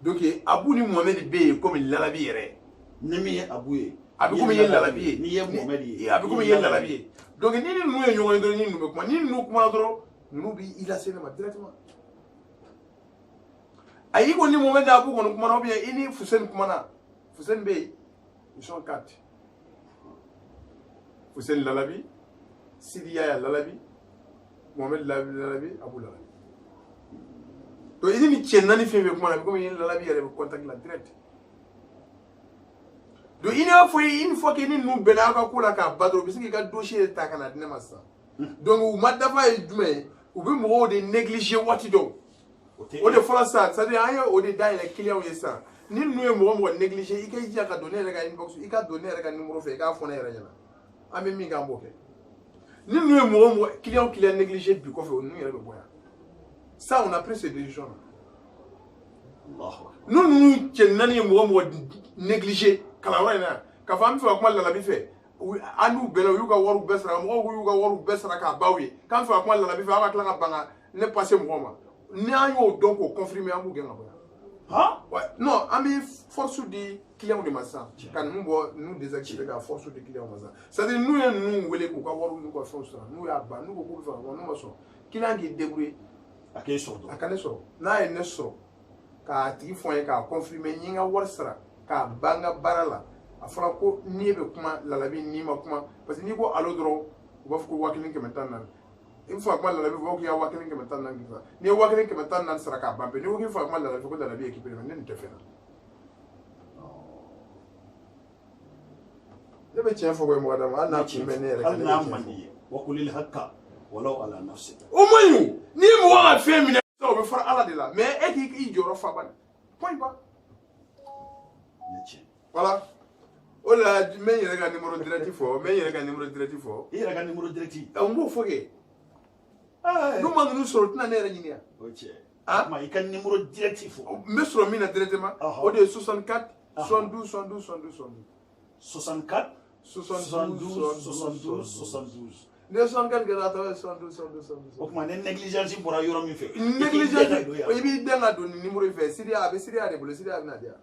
donc Abu ni Mohamed bɛ yen komi Lalabi yɛrɛ ni min ye Abu ye a bɛ komi i ye Lalabi ye n'i ye Mohamed ye a bɛ komi i ye Lalabi ye donc ni ni ninnu ye ɲɔgɔn ye dɔrɔn ni ninnu bɛ kuma ni ninnu kumana dɔrɔn ninnu b'i lase ne ma directement a y'i ko ni Mohamed ni Abu kɔni kumana ou bien i ni Fuseni kumana Fuseni bɛ yen ils sont 4 Fuseni Lalabi Sidi Yaya Lalabi Mohamed Lalabi Abu Lalabi donc i ni cɛ naani fɛn fɛn kumana a bɛ komi i ni Lalabi yɛrɛ bɛ contact la direct donc il n'a pas une fois que nous benaka ko la ka badro bisi ka dossier ta kana ne massa donc u madafa e djumé u bi mo de négliger wati do o de fala ça c'est à dire ayo o de dai la client ye ça ni nous e mo négliger i ka jia ka donner ka inbox i ka donner ka numéro fe ka fona yera nyana amé mi ga mboké ni nous e mo client négliger bi ko fe nous yera be boya ça on a pris ces décisions nous nani mo négliger kalawara na ka fam fa kuma Lalabi fɛ anu bɛlɛ u y'u ka wariw bɛɛ sara mɔgɔw y'u ka wariw bɛɛ sara k'a baw ye k'an fɛ kuma Lalabi fɛ an ka tila ka banga ne passer mɔgɔ ma ni an y'o dɔn k'o confirmer an b'u gɛn ka bɔ yan non an bɛ force di client de ma sisan ka ninnu bɔ ninnu désactiver ka force di client ma sisan c'est à dire n'u ye ninnu wele k'u ka wariw n'u ka fɛnw sara n'u y'a ban n'u ko k'u bɛ fɛ ka bɔ n'u ma sɔn client k'i débrouiller a k'e sɔrɔ a ka ne sɔrɔ n'a ye ne sɔrɔ k'a tigi fɔ n ye k'a confirmer n ye n ka wari sara k'a ban n ka baara la a fɔra ko n'i bɛ kuma Lalabi n'i ma kuma parce que n'i ko allo dɔrɔn u b'a fɔ ko 1400 i bɛ fɛ ka kuma Lalabi u b'a fɔ k'i ka 1400 k'i fa n'i ye 1400 sara k'a ban pewu n'i ko k'i bɛ fɛ ka kuma Lalabi ko Lalabi équipé mais ne nin tɛ fɛn na ne bɛ tiɲɛ fɔ ko ye mɔgɔ d'a ma hali n'a tun bɛ ne yɛrɛ hali n'a man di ye wa kulil hakka walaw ala nafsika o man ɲi n'i ye mɔgɔ ka fɛn minɛ o bɛ fara Ala de la mais e k'i jɔyɔrɔ fa bani point barre voilà o la n bɛ n yɛrɛ ka numéro direct fɔ n bɛ n yɛrɛ ka numéro direct fɔ i yɛrɛ ka numéro direct n b'o fɔ kɛ n'u ma ninnu sɔrɔ tɛna ne yɛrɛ ɲini yan o cɛ tuma i ka numéro direct fɔ n bɛ sɔrɔ min na directement o de ye 64 72 72 72 64 72 72 72 ne 64 kɛra a tɔgɔ ye 72 72 72 o tuma ne négligence bɔra yɔrɔ min fɛ négligence i b'i den ka don ni numéro in fɛ Siriya a bɛ Siriya de bolo Siriya bɛna di yan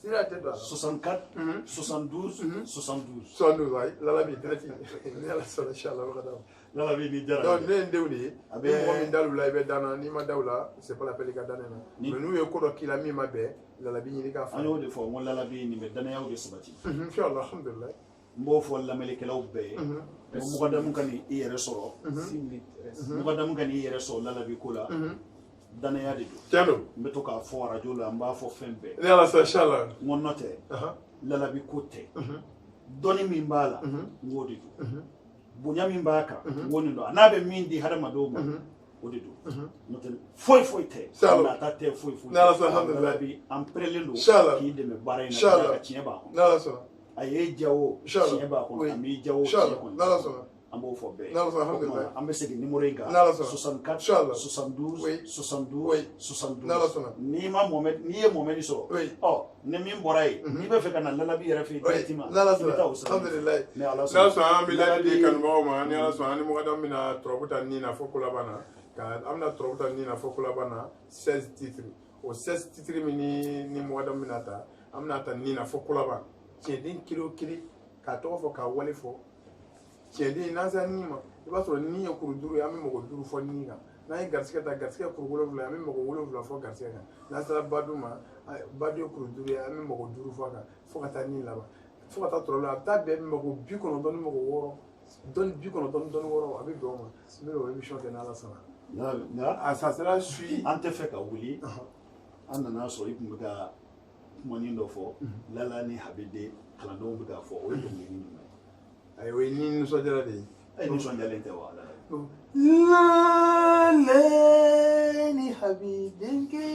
Siriya tɛ don a la 64 72 72 72 ayi Lalabi direct ni Ala sɔnna inchallah o ka d'a ma Lalabi ni jara donc ne ye n denw de ye ni mɔgɔ min dal'u la i bɛ dan na n'i ma da u la c'est pas la peine i ka dan ne na mais n'u ye ko dɔ k'i la min ma bɛn Lalabi ɲini k'a fɔ an y'o de fɔ n ko Lalabi nin bɛ danayaw de sabati inchallah alhamdulillah n b'o fɔ lamɛnnikɛlaw bɛɛ ye mɔgɔdamu ka nin i yɛrɛ sɔrɔ mɔgɔdamu ka nin i yɛrɛ sɔrɔ Lalabi ko la danaya de don tiɲɛ don n bɛ to k'a fɔ radio la n b'a fɔ fɛn bɛɛ ni Ala sɔnna inchallah n ko nɔ tɛ Lalabi ko tɛ dɔnni min b'a la n k'o de don bonya min b'a kan n k'o nin don a n'a bɛ min di hadamadenw ma o de don n'o tɛ foyi tɛ nata tɛ foyi alhamdulillah bi an perelen don k'i dɛmɛ baara in na ka tiɲɛ b'a kɔnɔ a ye jawo tiɲɛ b'a kɔnɔ a m'i jawo tiɲɛ kɔnɔ an b'o fɔ bɛɛ ye an bɛ segin numéro in kan 64 72 72 72 n'i ye Mohamed sɔrɔ ni min bɔra ye n'i bɛ fɛ ka na Lalabi yɛrɛ fɛ yen directement i bɛ taa o sira ni Ala sɔnna an bɛ ladi kanubagaw ma ni Ala sɔnna an ni mɔgɔdɔ bɛna turabu ta nin na fɔ Kolabana an bɛna turabu ta nin na fɔ Kolabana 16 titres o 16 titres min ni mɔgɔdɔ bɛna ta an bɛna ta nin na fɔ Kolabana tiɲɛden kilo kelen k'a tɔgɔ fɔ k'a wale fɔ tiɲɛden n'an sera nin ma i b'a sɔrɔ nin ye kuru 5 ye an bɛ mɔgɔ 5 fɔ nin kan n'an ye garisɛgɛ ta garisɛgɛ kuru 7 an bɛ mɔgɔ 7 fɔ garisɛgɛ kan n'an sera badu ma badu ye kuru 5 ye an bɛ mɔgɔ 5 fɔ a kan fo ka taa nin laban fo ka taa tɔrɔ la a bɛ taa bɛn mɔgɔ 90 ni mɔgɔ 6 dɔnni 90 dɔnni 6 a bɛ bɛn o ma n bɛ o émission kɛ n'Ala sɔnna ça sera suivi an tɛ fɛ ka wuli an nana sɔrɔ i tun bɛ ka kumanin dɔ fɔ Lala ni Habide kalandenw bɛ k'a fɔ o ye dɔnkili jumɛn ye o ye ni nisɔndiyara de ye nisɔndiyalen tɛ wa Lala ni Habidenkɛ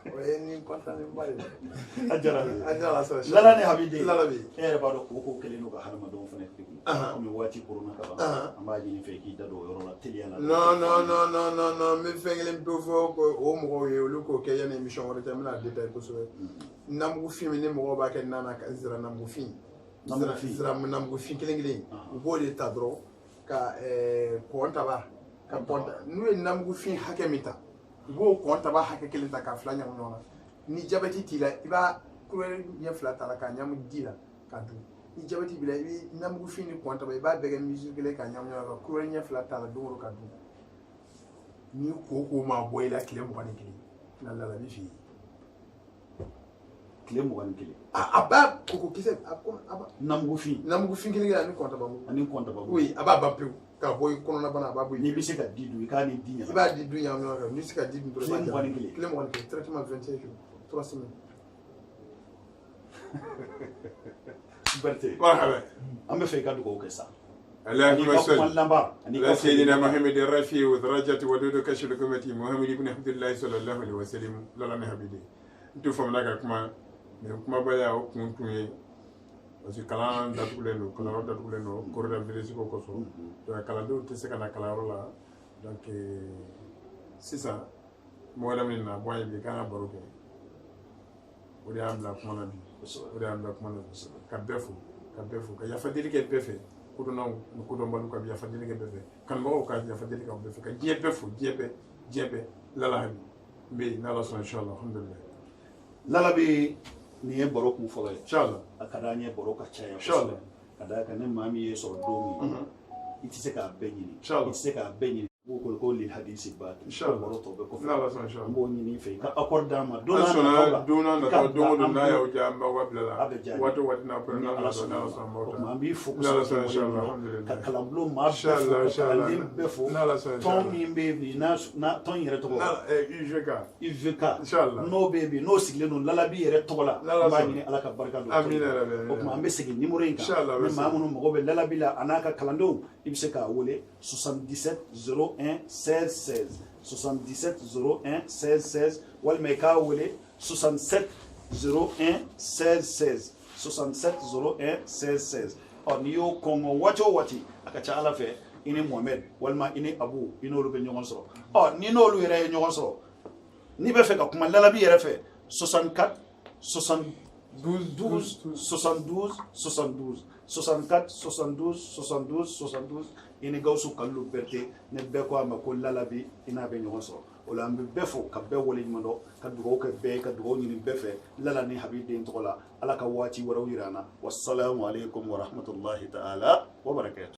o ye ni kɔntanenba de ye a diyara Lala ni Habide e yɛrɛ b'a dɔn ko kelen don ka hadamadenw fana degun komi waati koronna ka ban an b'a ɲini fɛ k'i da don o yɔrɔ la teliya la non n bɛ fɛn kelen pewu fɔ o mɔgɔw ye olu k'o kɛ yanni émission wɛrɛ cɛ n bɛna détailler kosɛbɛ namugufin min ni mɔgɔw b'a kɛ nana ka zira namugufin namugufin kelen kelen u b'o de ta dɔrɔn ka kɔn taba ka n'u ye namugufin hakɛ min ta u b'o kɔn taba hakɛ kelen ta k'a fila ɲagami ɲɔgɔn na ni jabɛti t'i la i b'a couleur ɲɛ fila ta la k'a ɲagami di la ka dun ni jabɛti b'i la i bɛ namugufin ni kɔn taba i b'a bɛɛ kɛ mesure kelen k'a ɲagami ɲɔgɔn na ka couleur ɲɛ fila ta la don o don ka dun ni ko ma bɔ i la tile 21 na Lala bi f'i ye tile 21 a b'a kokokisɛ namugufin kelen kelen ani kɔn taba oui a b'a ban pewu ka bɔ i kɔnɔna bana a b'a bɔ n'i bɛ se ka di dun i k'a ni di ɲagami i b'a di dun ɲagami ɲɔgɔn kan n'i bɛ se ka di dun dɔrɔn tile 21 tile 21 traitement 25 jours 3 semaines Berthe an bɛ fɛ i ka dugawu kɛ sa اللهم صل على سيدنا محمد الرفيع ودرجة ودود كشف الكمتي محمد بن عبد الله صلى الله عليه وسلم لا نهبدي انتو فمنا kuma baya o kun ye parce que kalan datugulen don kalanyɔrɔ datugulen don corridor village ko kosɔn donc kalandenw tɛ se ka na kalanyɔrɔ la donc sisan mɔgɔ wɛrɛ min na bɔ ye bi k'an ka baro kɛ o de y'an bila kuma na bi o de y'an bila kuma na bi ka bɛɛ fo ka yafa deli kɛ bɛɛ fɛ kodɔnnaw ni kodɔnbaliw ka yafa deli kɛ bɛɛ fɛ kanubagaw ka yafa deli kɛ bɛɛ fɛ ka diɲɛ bɛɛ fo diɲɛ bɛɛ Lala Habi n bɛ yen n'Ala sɔnna inchallah alhamdulillah Lala bɛ nin ye baro kun fɔlɔ ye inchallah a ka d'an ye baro ka caya kosɛbɛ ka d'a kan ni maa min ye sɔrɔ don min i tɛ se k'a bɛɛ ɲini i tɛ se k'a bɛɛ ɲini ko lil hadisi ba baro tɔ bɛ kɔfɛ an b'o ɲini i fɛ i ka accord d'an ma don n'a nataw don n'a y'aw diya an b'aw ka bila la waati o waati n'a pɛrɛn n'Ala sɔnna an b'i fo kosɛbɛ ka kalanbulon maa bɛɛ fo ka kalanden bɛɛ fo tɔn min bɛ yen bi tɔn yɛrɛ tɔgɔ UVK n'o bɛ yen bi n'o sigilen don Lalabi yɛrɛ tɔgɔ la an b'a ɲini Ala ka barika don o tuma an bɛ segin numéro in kan ni maa minnu mago bɛ Lalabi la a n'a ka kalandenw i bɛ se k'a wele 77 01 16 16 77 01 16 16 walima i k'a wele 67 01 16 16 67 01 16 16 n'i y'o kɔngɔ waati o waati a ka ca Ala fɛ i ni Mohamed walima i ni Abu i n'olu bɛ ɲɔgɔn sɔrɔ ni n'olu yɛrɛ ye ɲɔgɔn sɔrɔ n'i bɛ fɛ ka kuma Lalabi yɛrɛ fɛ 64 72 72 72 64 72 72 72 i ni Gawusu Kalilu Berete ne bɛɛ ko a ma ko Lalabi i n'a bɛ ɲɔgɔn sɔrɔ o la an bɛ bɛɛ fo ka bɛɛ waleɲuman dɔn ka dugawu kɛ bɛɛ ye ka dugawu ɲini bɛɛ fɛ Lala ni Habi den tɔgɔ la Ala ka waati wɛrɛw yira an na wassalamu alaikum wa rahmatullahi ta'ala wa barakatuh